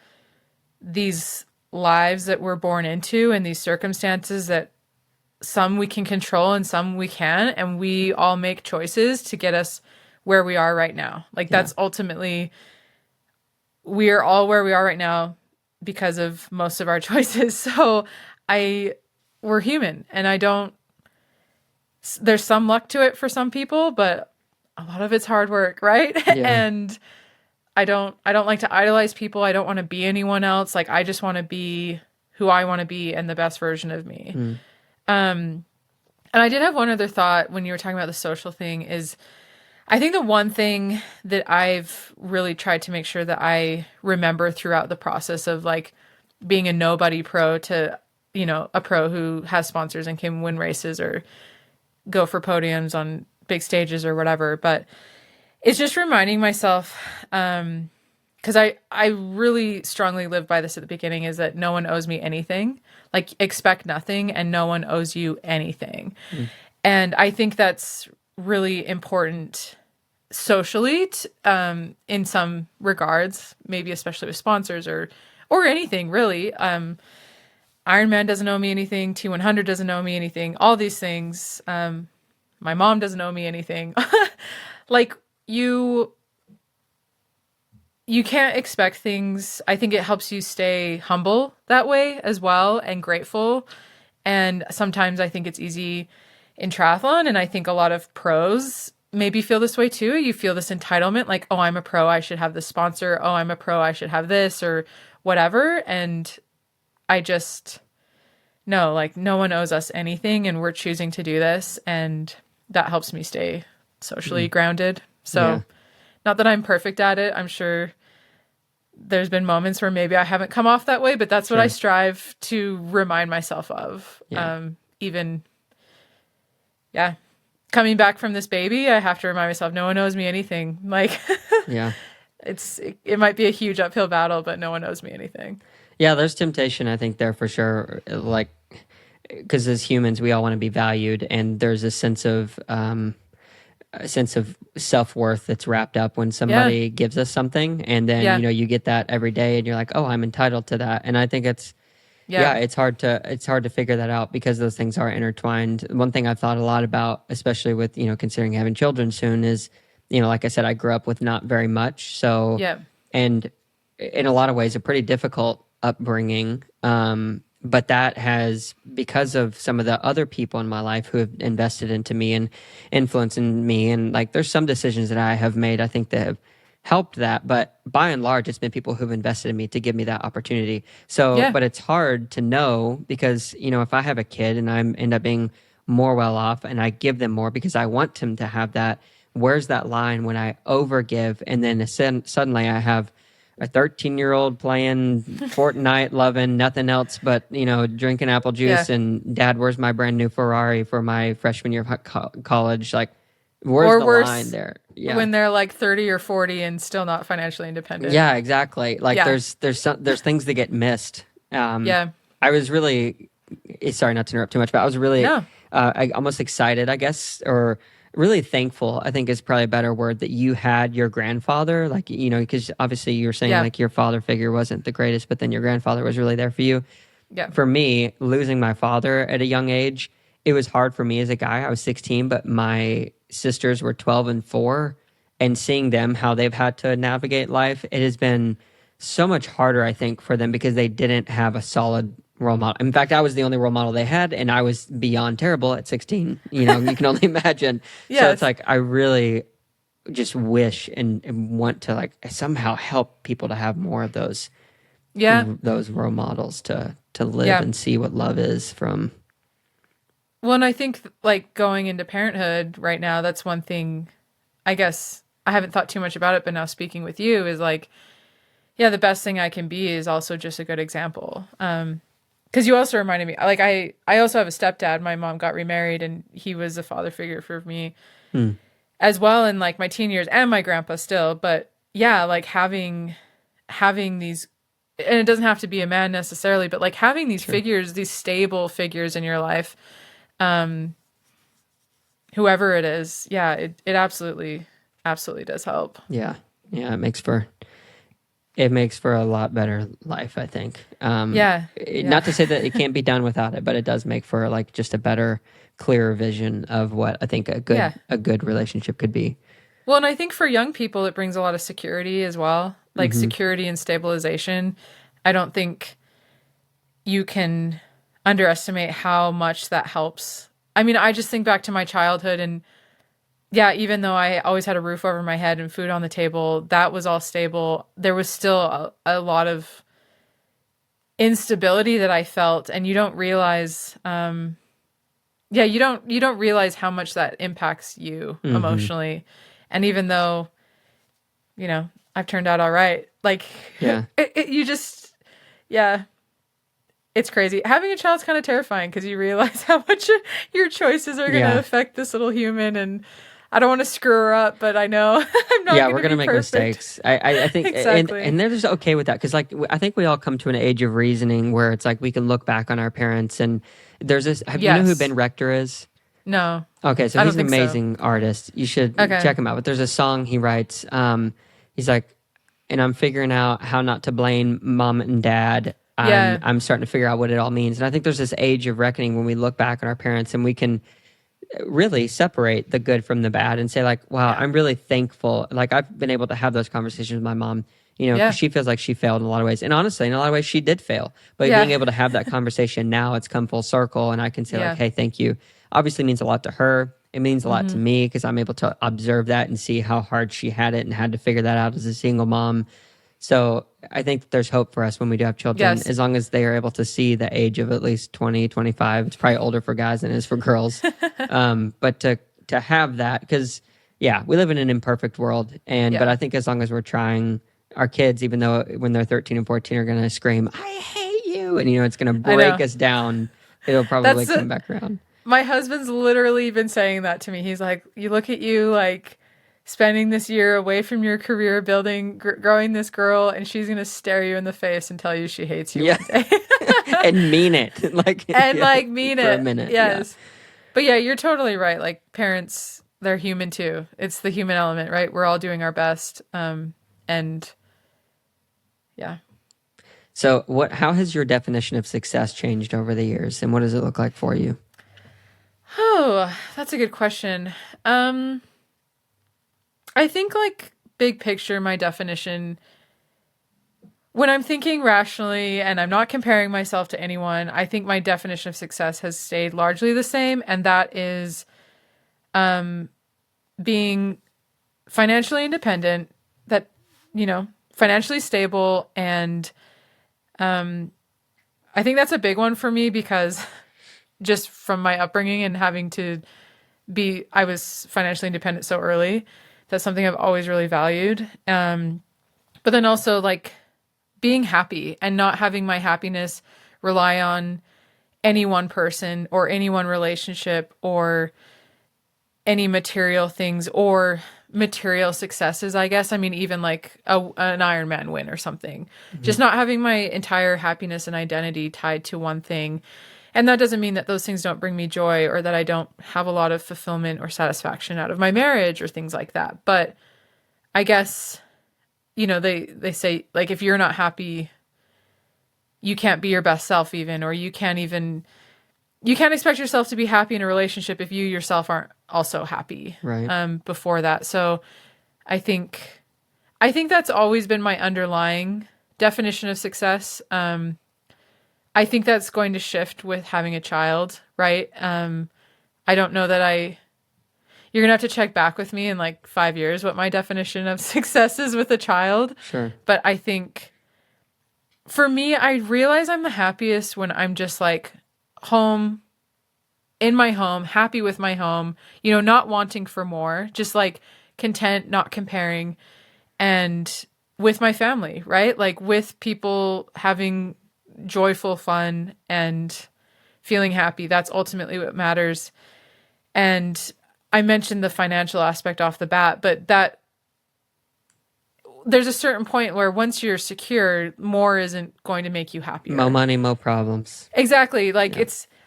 these lives that we're born into and these circumstances that some we can control and some we can't. And we all make choices to get us where we are right now. Like, that's ultimately, we are all where we are right now because of most of our choices. So we're human, and there's some luck to it for some people, but a lot of it's hard work, right? Yeah. And I don't like to idolize people. I don't want to be anyone else. Like, I just want to be who I want to be and the best version of me. And I did have one other thought when you were talking about the social thing is, I think the one thing that I've really tried to make sure that I remember throughout the process of like being a nobody pro to, a pro who has sponsors and can win races or go for podiums on big stages or whatever, but it's just reminding myself, because I really strongly live by this at the beginning, is that no one owes me anything. Like, expect nothing and no one owes you anything. And I think that's really important socially in some regards, maybe especially with sponsors or anything really. Ironman doesn't owe me anything. T100 doesn't owe me anything. All these things. My mom doesn't owe me anything. Like, you can't expect things. I think it helps you stay humble that way as well, and grateful. And sometimes I think it's easy in triathlon, and I think a lot of pros maybe feel this way too. You feel this entitlement, like, oh, I'm a pro, I should have this sponsor. Oh, I'm a pro, I should have this or whatever. And I just, no, like, no one owes us anything, and we're choosing to do this. And that helps me stay socially grounded. So not that I'm perfect at it. I'm sure there's been moments where maybe I haven't come off that way, but that's what I strive to remind myself of. Even coming back from this baby, I have to remind myself, no one owes me anything. Like, it might be a huge uphill battle, but no one owes me anything. Yeah, there's temptation, I think, there for sure. Like, because as humans, we all want to be valued, and there's a sense of self-worth that's wrapped up when somebody gives us something, and then you get that every day, and you're like, oh, I'm entitled to that. And I think it's hard to figure that out because those things are intertwined. One thing I've thought a lot about, especially with considering having children soon, is like I said, I grew up with not very much, so and in a lot of ways a pretty difficult upbringing. But that has, because of some of the other people in my life who have invested into me and influenced me, and like there's some decisions that I have made, I think, that have helped that. But by and large, it's been people who've invested in me to give me that opportunity. So, but it's hard to know because, if I have a kid and I end up being more well off and I give them more because I want them to have that, where's that line when I overgive and then suddenly I have a 13-year-old playing Fortnite, loving nothing else but, drinking apple juice and Dad, where's my brand new Ferrari for my freshman year of college? Like, where's the line there? Yeah. When they're like 30 or 40 and still not financially independent. Yeah, exactly. Like there's things that get missed. I was really, sorry not to interrupt too much, but I was really almost excited, I guess, or really thankful, I think is probably a better word, that you had your grandfather, like, because obviously you were saying like your father figure wasn't the greatest, but then your grandfather was really there for you. Yeah. For me, losing my father at a young age, it was hard for me as a guy. I was 16, but my sisters were 12 and 4, and seeing them, how they've had to navigate life, it has been so much harder, I think, for them because they didn't have a solid role model. In fact, I was the only role model they had, and I was beyond terrible at 16. You can only imagine. So it's like I really just wish and want to like somehow help people to have more of those role models to live and see what love is from. Well, and I think like going into parenthood right now, that's one thing, I guess I haven't thought too much about it, but now speaking with you is like, the best thing I can be is also just a good example. Because you also reminded me, like I also have a stepdad. My mom got remarried, and he was a father figure for me. as well in like my teen years, and my grandpa still. But yeah, like having these, and it doesn't have to be a man necessarily, but like having these figures, these stable figures in your life, whoever it is, yeah, it absolutely does help. Yeah. It makes for a lot better life, I think. Not to say that it can't be done without it, but it does make for like just a better, clearer vision of what I think a good relationship could be. Well, and I think for young people, it brings a lot of security as well, like security and stabilization. I don't think you can underestimate how much that helps. I mean, I just think back to my childhood, and yeah, even though I always had a roof over my head and food on the table, that was all stable. There was still a lot of instability that I felt, and you don't realize, you don't realize how much that impacts you emotionally. And even though, I've turned out all right, like, it's crazy. Having a child's kind of terrifying because you realize how much your choices are going to affect this little human. And I don't want to screw her up, but I know I'm not. Yeah, we're going to make mistakes. I think, exactly. and they're just okay with that because, like, I think we all come to an age of reasoning where it's like we can look back on our parents, and the's this. You know who Ben Rector is? No. Okay, so he's an amazing artist. You should check him out. But there's a song he writes. He's like, and I'm figuring out how not to blame mom and dad. I'm starting to figure out what it all means. And I think there's this age of reckoning when we look back on our parents and we can really separate the good from the bad and say like, wow, I'm really thankful. Like I've been able to have those conversations with my mom, 'cause she feels like she failed in a lot of ways. And honestly, in a lot of ways she did fail, but being able to have that conversation now, it's come full circle. And I can say like, hey, thank you. Obviously means a lot to her. It means a lot to me because I'm able to observe that and see how hard she had it and had to figure that out as a single mom. So I think there's hope for us when we do have children, as long as they are able to see the age of at least 20, 25. It's probably older for guys than it is for girls. But to have that, because, we live in an imperfect world. But I think as long as we're trying, our kids, even though when they're 13 and 14 are going to scream, I hate you. And, it's going to break us down. It'll probably come back around. My husband's literally been saying that to me. He's like, you look at you like spending this year away from your career, growing this girl, and she's going to stare you in the face and tell you she hates you one day. And mean it. Mean it. For a minute. Yes. Yeah. But yeah, you're totally right. Like parents, they're human too. It's the human element, right? We're all doing our best. And yeah. So how has your definition of success changed over the years, and what does it look like for you? Oh, that's a good question. I think like big picture, my definition, when I'm thinking rationally and I'm not comparing myself to anyone, I think my definition of success has stayed largely the same. And that is being financially independent, financially stable. And I think that's a big one for me because just from my upbringing and having to I was financially independent so early. That's something I've always really valued. But then also like being happy and not having my happiness rely on any one person or any one relationship or any material things or material successes, I guess. I mean, even like an Ironman win or something. Mm-hmm. Just not having my entire happiness and identity tied to one thing. And that doesn't mean that those things don't bring me joy or that I don't have a lot of fulfillment or satisfaction out of my marriage or things like that. But I guess, they say, like, if you're not happy, you can't be your best self even, or you can't expect yourself to be happy in a relationship if you yourself aren't also happy before that. So I think that's always been my underlying definition of success. I think that's going to shift with having a child, right? I don't know that you're going to have to check back with me in like 5 years what my definition of success is with a child. Sure. But I think for me, I realize I'm the happiest when I'm just like home, in my home, happy with my home, not wanting for more, just like content, not comparing, and with my family, right? Like with people having joyful fun and feeling happy. That's ultimately what matters. And I mentioned the financial aspect off the bat, but that there's a certain point where once you're secure, more isn't going to make you happier. More money, more problems. Exactly. Like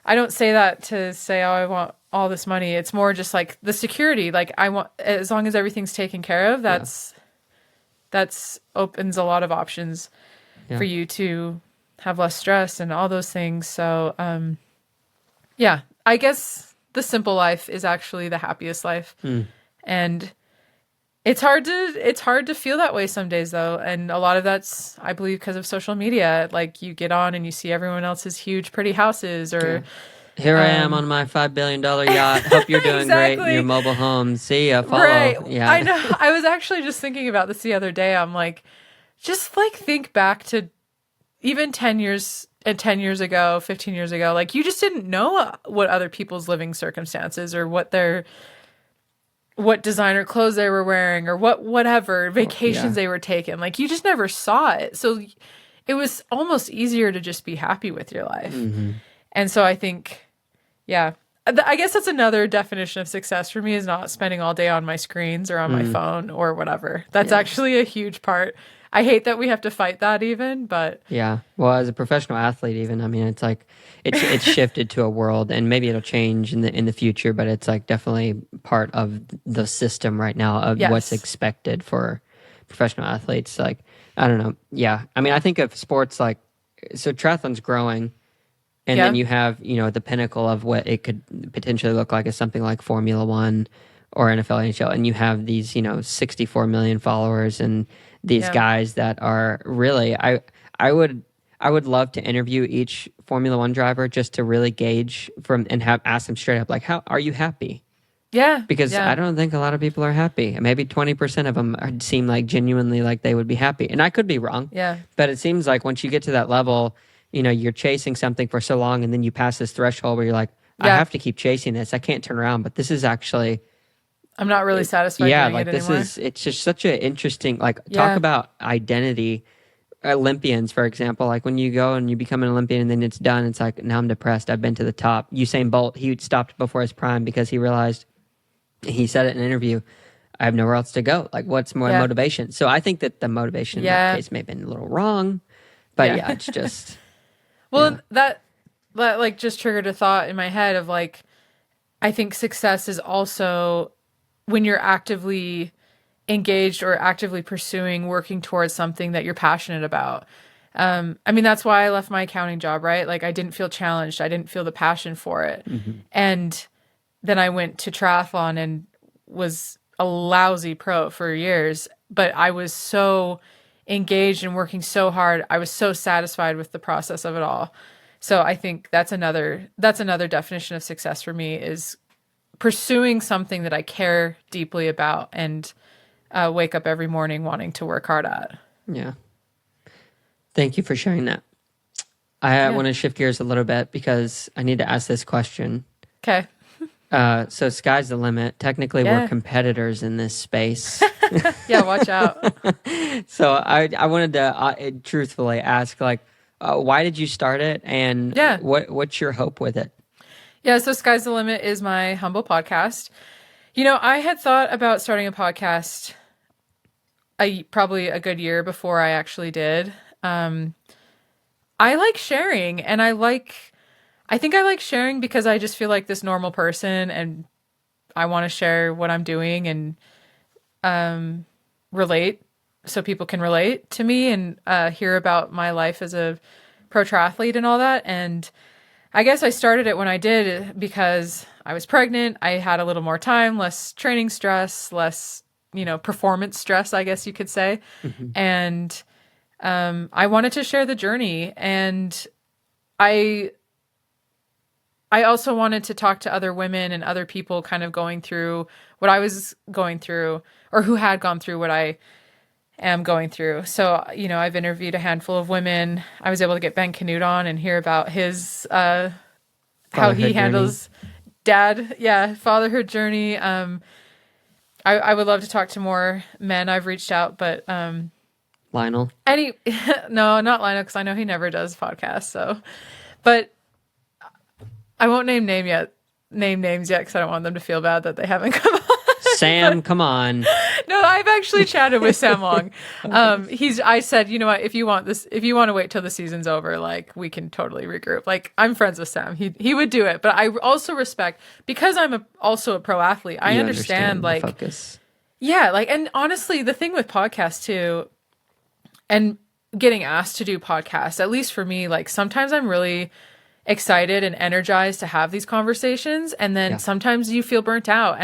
I don't say that to say, oh, I want all this money. It's more just like the security. Like I want, as long as everything's taken care of, that's opens a lot of options for you to have less stress and all those things. So, I guess the simple life is actually the happiest life. And it's hard to feel that way some days though. And a lot of that's, I believe, because of social media. Like you get on and you see everyone else's huge, pretty houses or here I am on my $5 billion yacht. Hope you're doing great in your mobile home. See ya, follow. Right. Yeah. I know. I was actually just thinking about this the other day. I'm like, just like think back to even 10 years ago, 15 years ago, like you just didn't know what other people's living circumstances or what designer clothes they were wearing or whatever vacations they were taking. Like you just never saw it. So it was almost easier to just be happy with your life. And so I think, I guess that's another definition of success for me is not spending all day on my screens or on my phone or whatever. That's actually a huge part. I hate that we have to fight that even, but yeah. Well, as a professional athlete, even, I mean, it's like it's shifted to a world, and maybe it'll change in the future, but it's like definitely part of the system right now of what's expected for professional athletes. Like, I don't know. Yeah. I mean, I think of sports like, so triathlon's growing, and then you have, the pinnacle of what it could potentially look like is something like Formula One or NFL, NHL, and you have these, 64 million followers and these guys that are really, I would love to interview each Formula One driver just to really gauge and ask them straight up, like, how are you happy? Yeah. Because I don't think a lot of people are happy. Maybe 20% of them seem like genuinely like they would be happy. And I could be wrong. Yeah. But it seems like once you get to that level, you're chasing something for so long and then you pass this threshold where you're like, I have to keep chasing this. I can't turn around, but this is actually, I'm not really satisfied doing like it this anymore. it's just such an interesting, talk about identity. Olympians, for example, like when you go and you become an Olympian and then it's done, it's like, now I'm depressed. I've been to the top. Usain Bolt, he stopped before his prime because he realized, he said it in an interview, I have nowhere else to go. Like, what's more motivation? So I think that the motivation in that case may have been a little wrong, but it's just... Well, that like just triggered a thought in my head of like, I think success is also when you're actively engaged or actively pursuing, working towards something that you're passionate about. I mean, that's why I left my accounting job, right? Like I didn't feel challenged. I didn't feel the passion for it. And then I went to triathlon and was a lousy pro for years, but I was so engaged and working so hard. I was so satisfied with the process of it all. So I think that's another definition of success for me is pursuing something that I care deeply about and wake up every morning wanting to work hard at. Yeah. Thank you for sharing that. I want to shift gears a little bit because I need to ask this question. Okay. So sky's the limit. Technically, we're competitors in this space. Yeah, watch out. So I wanted to truthfully ask, like, why did you start it, and what's your hope with it? Yeah, so Sky's the Limit is my humble podcast. I had thought about starting a podcast probably a good year before I actually did. I like sharing, and I think I like sharing because I just feel like this normal person and I want to share what I'm doing and relate so people can relate to me and hear about my life as a pro triathlete and all that. And I guess I started it when I did because I was pregnant. I had a little more time, less training stress, less, performance stress, I guess you could say. And I wanted to share the journey, and I also wanted to talk to other women and other people kind of going through what I was going through or who had gone through what I am going through. So, I've interviewed a handful of women. I was able to get Ben Canute on and hear about his, how he handles fatherhood journey. I would love to talk to more men. I've reached out, but, Lionel? No, not Lionel, because I know he never does podcasts. So, but I won't name yet. name names yet because I don't want them to feel bad that they haven't come on. Sam, come on. No, I've actually chatted with Sam Long. I said, you know what, if you want to wait till the season's over, like we can totally regroup. Like I'm friends with Sam. He would do it. But I also respect, because I'm also a pro athlete, I understand like focus. Yeah, like, and honestly, the thing with podcasts too, and getting asked to do podcasts, at least for me, like sometimes I'm really excited and energized to have these conversations, and then sometimes you feel burnt out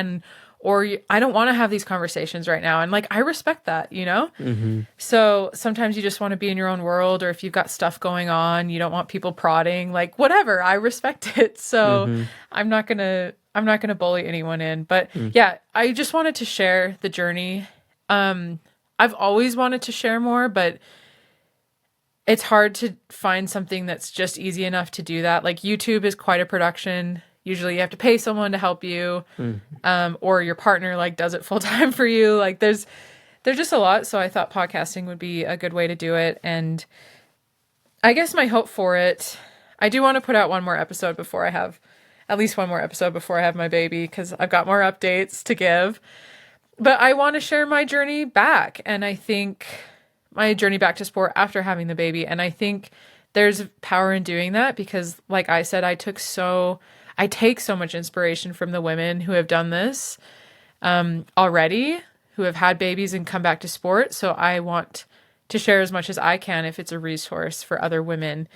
I don't want to have these conversations right now. And like, I respect that, you know? Mm-hmm. So sometimes you just want to be in your own world, or if you've got stuff going on, you don't want people prodding, like whatever, I respect it. So I'm not going to bully anyone in, but yeah, I just wanted to share the journey. I've always wanted to share more, but it's hard to find something that's just easy enough to do that. Like YouTube is quite a production. Usually you have to pay someone to help you, or your partner like does it full time for you. Like there's just a lot. So I thought podcasting would be a good way to do it. And I guess my hope for it, I do want to put out at least one more episode before I have my baby, because I've got more updates to give. But I want to share my journey back. And I think my journey back to sport after having the baby. And I think there's power in doing that, because like I said, I take so much inspiration from the women who have done this already, who have had babies and come back to sport. So I want to share as much as I can if it's a resource for other women.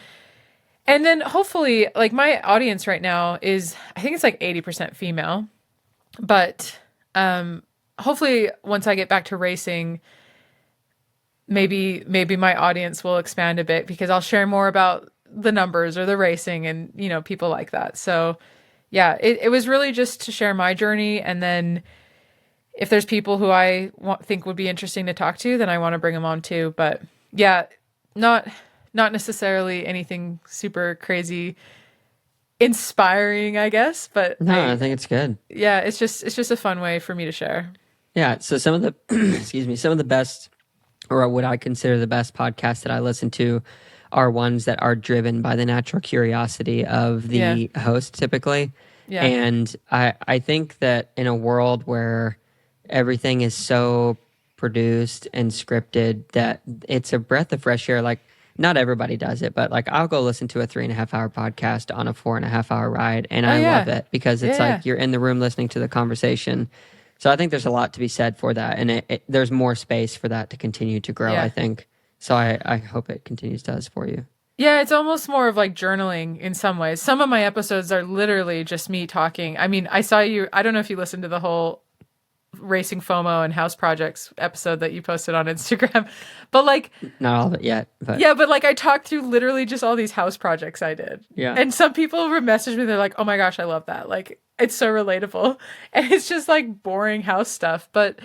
And then hopefully, like my audience right now is, I think it's like 80% female, but hopefully once I get back to racing, maybe my audience will expand a bit, because I'll share more about the numbers or the racing and, you know, people like that. So yeah, it was really just to share my journey. And then if there's people who I think would be interesting to talk to, then I want to bring them on too. But yeah, not necessarily anything super crazy inspiring, I guess, but no, I think it's good. Yeah, it's just a fun way for me to share. Yeah. So some of the, some of the best, or what I consider the best podcasts that I listen to, are ones that are driven by the natural curiosity of the host typically. Yeah. And I think that in a world where everything is so produced and scripted, that it's a breath of fresh air. Like, not everybody does it, but like I'll go listen to a 3.5 hour podcast on a 4.5 hour ride, and I love it, because it's like you're in the room listening to the conversation. So I think there's a lot to be said for that, and there's more space for that to continue to grow, I think. So I hope it continues to us for you. Yeah, it's almost more of like journaling in some ways. Some of my episodes are literally just me talking. I mean, I don't know if you listened to the whole Racing FOMO and House Projects episode that you posted on Instagram, but like, not all of it yet, but yeah, but like I talked through literally just all these house projects I did. Yeah. And some people messaged me, they're like, oh my gosh, I love that. Like, it's so relatable. And it's just like boring house stuff. But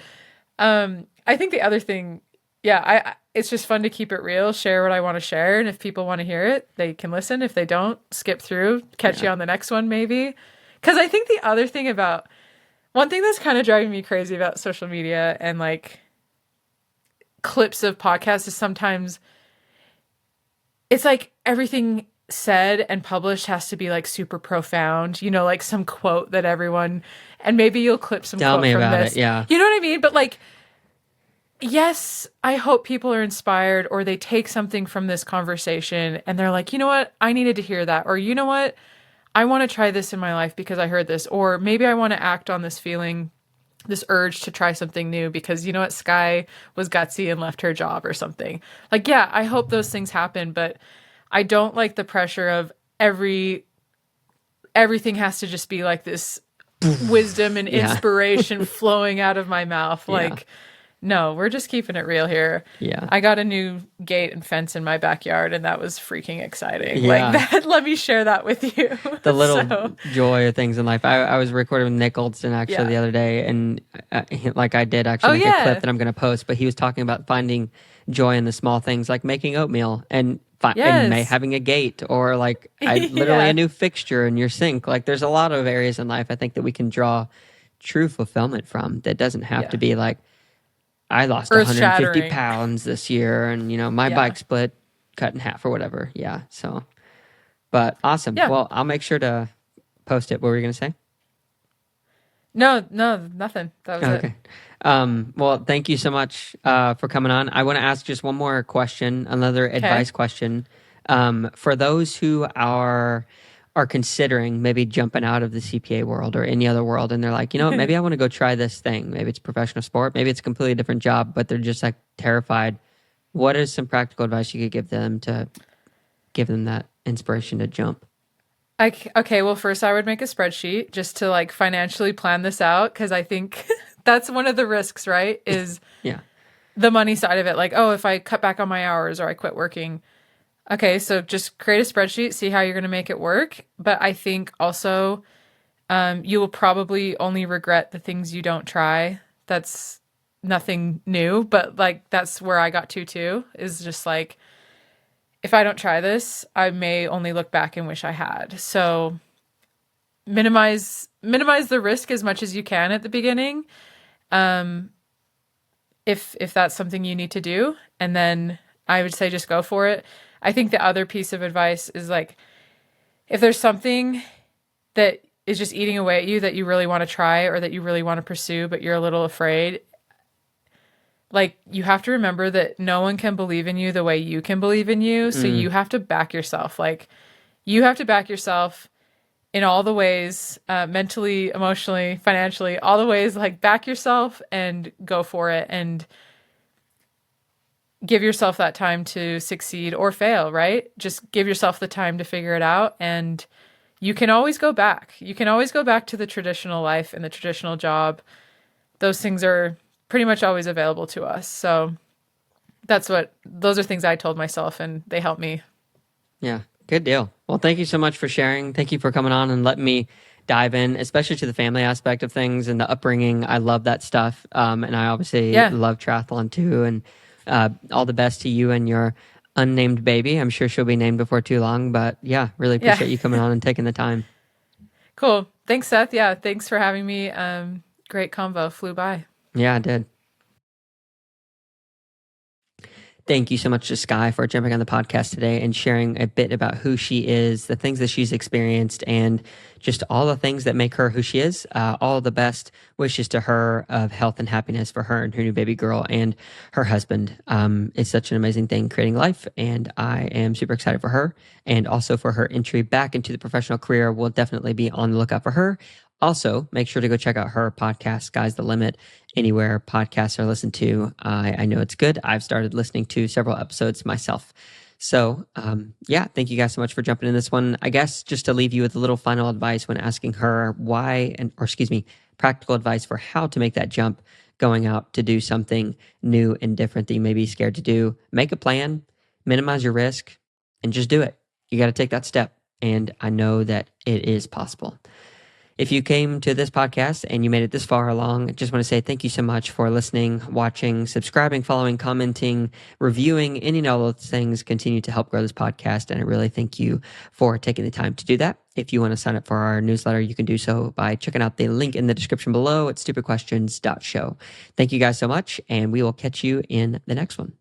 I think the other thing, it's just fun to keep it real, share what I want to share. And if people want to hear it, they can listen. If they don't, skip through, catch you on the next one maybe. Because I think the other thing one thing that's kind of driving me crazy about social media and like clips of podcasts is sometimes it's like everything said and published has to be like super profound, you know, like some quote that everyone, and maybe you'll clip some Tell quote me from about this. It, yeah. You know what I mean? But like, yes, I hope people are inspired, or they take something from this conversation and they're like, you know what, I needed to hear that, or you know what, I want to try this in my life because I heard this, or maybe I want to act on this feeling, this urge to try something new because, you know what, Skye was gutsy and left her job or something. Like, yeah, I hope those things happen, but I don't like the pressure of everything has to just be like this wisdom and inspiration flowing out of my mouth. Like, no, we're just keeping it real here. Yeah. I got a new gate and fence in my backyard, and that was freaking exciting. Yeah. Like that, let me share that with you. The little joy of things in life. I was recording with Nick Oldston actually the other day, and like I did actually make a clip that I'm going to post, but he was talking about finding joy in the small things, like making oatmeal and having a gate, or like literally a new fixture in your sink. Like there's a lot of areas in life I think that we can draw true fulfillment from, that doesn't have to be like, I lost 150 pounds this year, and you know my bike split, cut in half or whatever. Yeah. So, but awesome. Yeah. Well, I'll make sure to post it. What were you going to say? No, nothing. That was it. Okay. Well, thank you so much for coming on. I want to ask just one more question, another advice question. For those who are considering maybe jumping out of the CPA world or any other world, and they're like, you know what, maybe I want to go try this thing. Maybe it's professional sport, maybe it's a completely different job, but they're just like terrified. What is some practical advice you could give them to give them that inspiration to jump? Okay, well, first I would make a spreadsheet just to like financially plan this out, because I think that's one of the risks, right? Is Yeah. the money side of it. Like, oh, if I cut back on my hours or I quit working. Okay, so just create a spreadsheet, see how you're going to make it work. But I think also you will probably only regret the things you don't try. That's nothing new, but like that's where I got to too, is just like, if I don't try this, I may only look back and wish I had. So minimize the risk as much as you can at the beginning, if that's something you need to do, and then I would say just go for it. I think the other piece of advice is like, if there's something that is just eating away at you that you really want to try or that you really want to pursue, but you're a little afraid, like, you have to remember that no one can believe in you the way you can believe in you. So you have to back yourself. Like, you have to back yourself in all the ways, mentally, emotionally, financially, all the ways. Like, back yourself and go for it, and give yourself that time to succeed or fail, right? Just give yourself the time to figure it out. And you can always go back. You can always go back to the traditional life and the traditional job. Those things are pretty much always available to us. So those are things I told myself, and they helped me. Yeah, good deal. Well, thank you so much for sharing. Thank you for coming on and letting me dive in, especially to the family aspect of things and the upbringing. I love that stuff. And I obviously love triathlon too. And all the best to you and your unnamed baby. I'm sure she'll be named before too long, but yeah, really appreciate you coming on and taking the time. Cool. Thanks, Seth. Yeah, thanks for having me. Great convo. Flew by. Yeah, I did. Thank you so much to Skye for jumping on the podcast today and sharing a bit about who she is, the things that she's experienced, and just all the things that make her who she is. All the best wishes to her of health and happiness for her and her new baby girl and her husband. It's such an amazing thing creating life, and I am super excited for her and also for her entry back into the professional career. We'll definitely be on the lookout for her. Also, make sure to go check out her podcast, Sky's the Limit, anywhere podcasts are listened to. I know it's good. I've started listening to several episodes myself. So, yeah, thank you guys so much for jumping in this one. I guess just to leave you with a little final advice when asking her practical advice for how to make that jump going out to do something new and different that you may be scared to do. Make a plan, minimize your risk, and just do it. You got to take that step. And I know that it is possible. If you came to this podcast and you made it this far along, I just want to say thank you so much for listening, watching, subscribing, following, commenting, reviewing. Any and all those things continue to help grow this podcast. And I really thank you for taking the time to do that. If you want to sign up for our newsletter, you can do so by checking out the link in the description below at stupidquestions.show. Thank you guys so much, and we will catch you in the next one.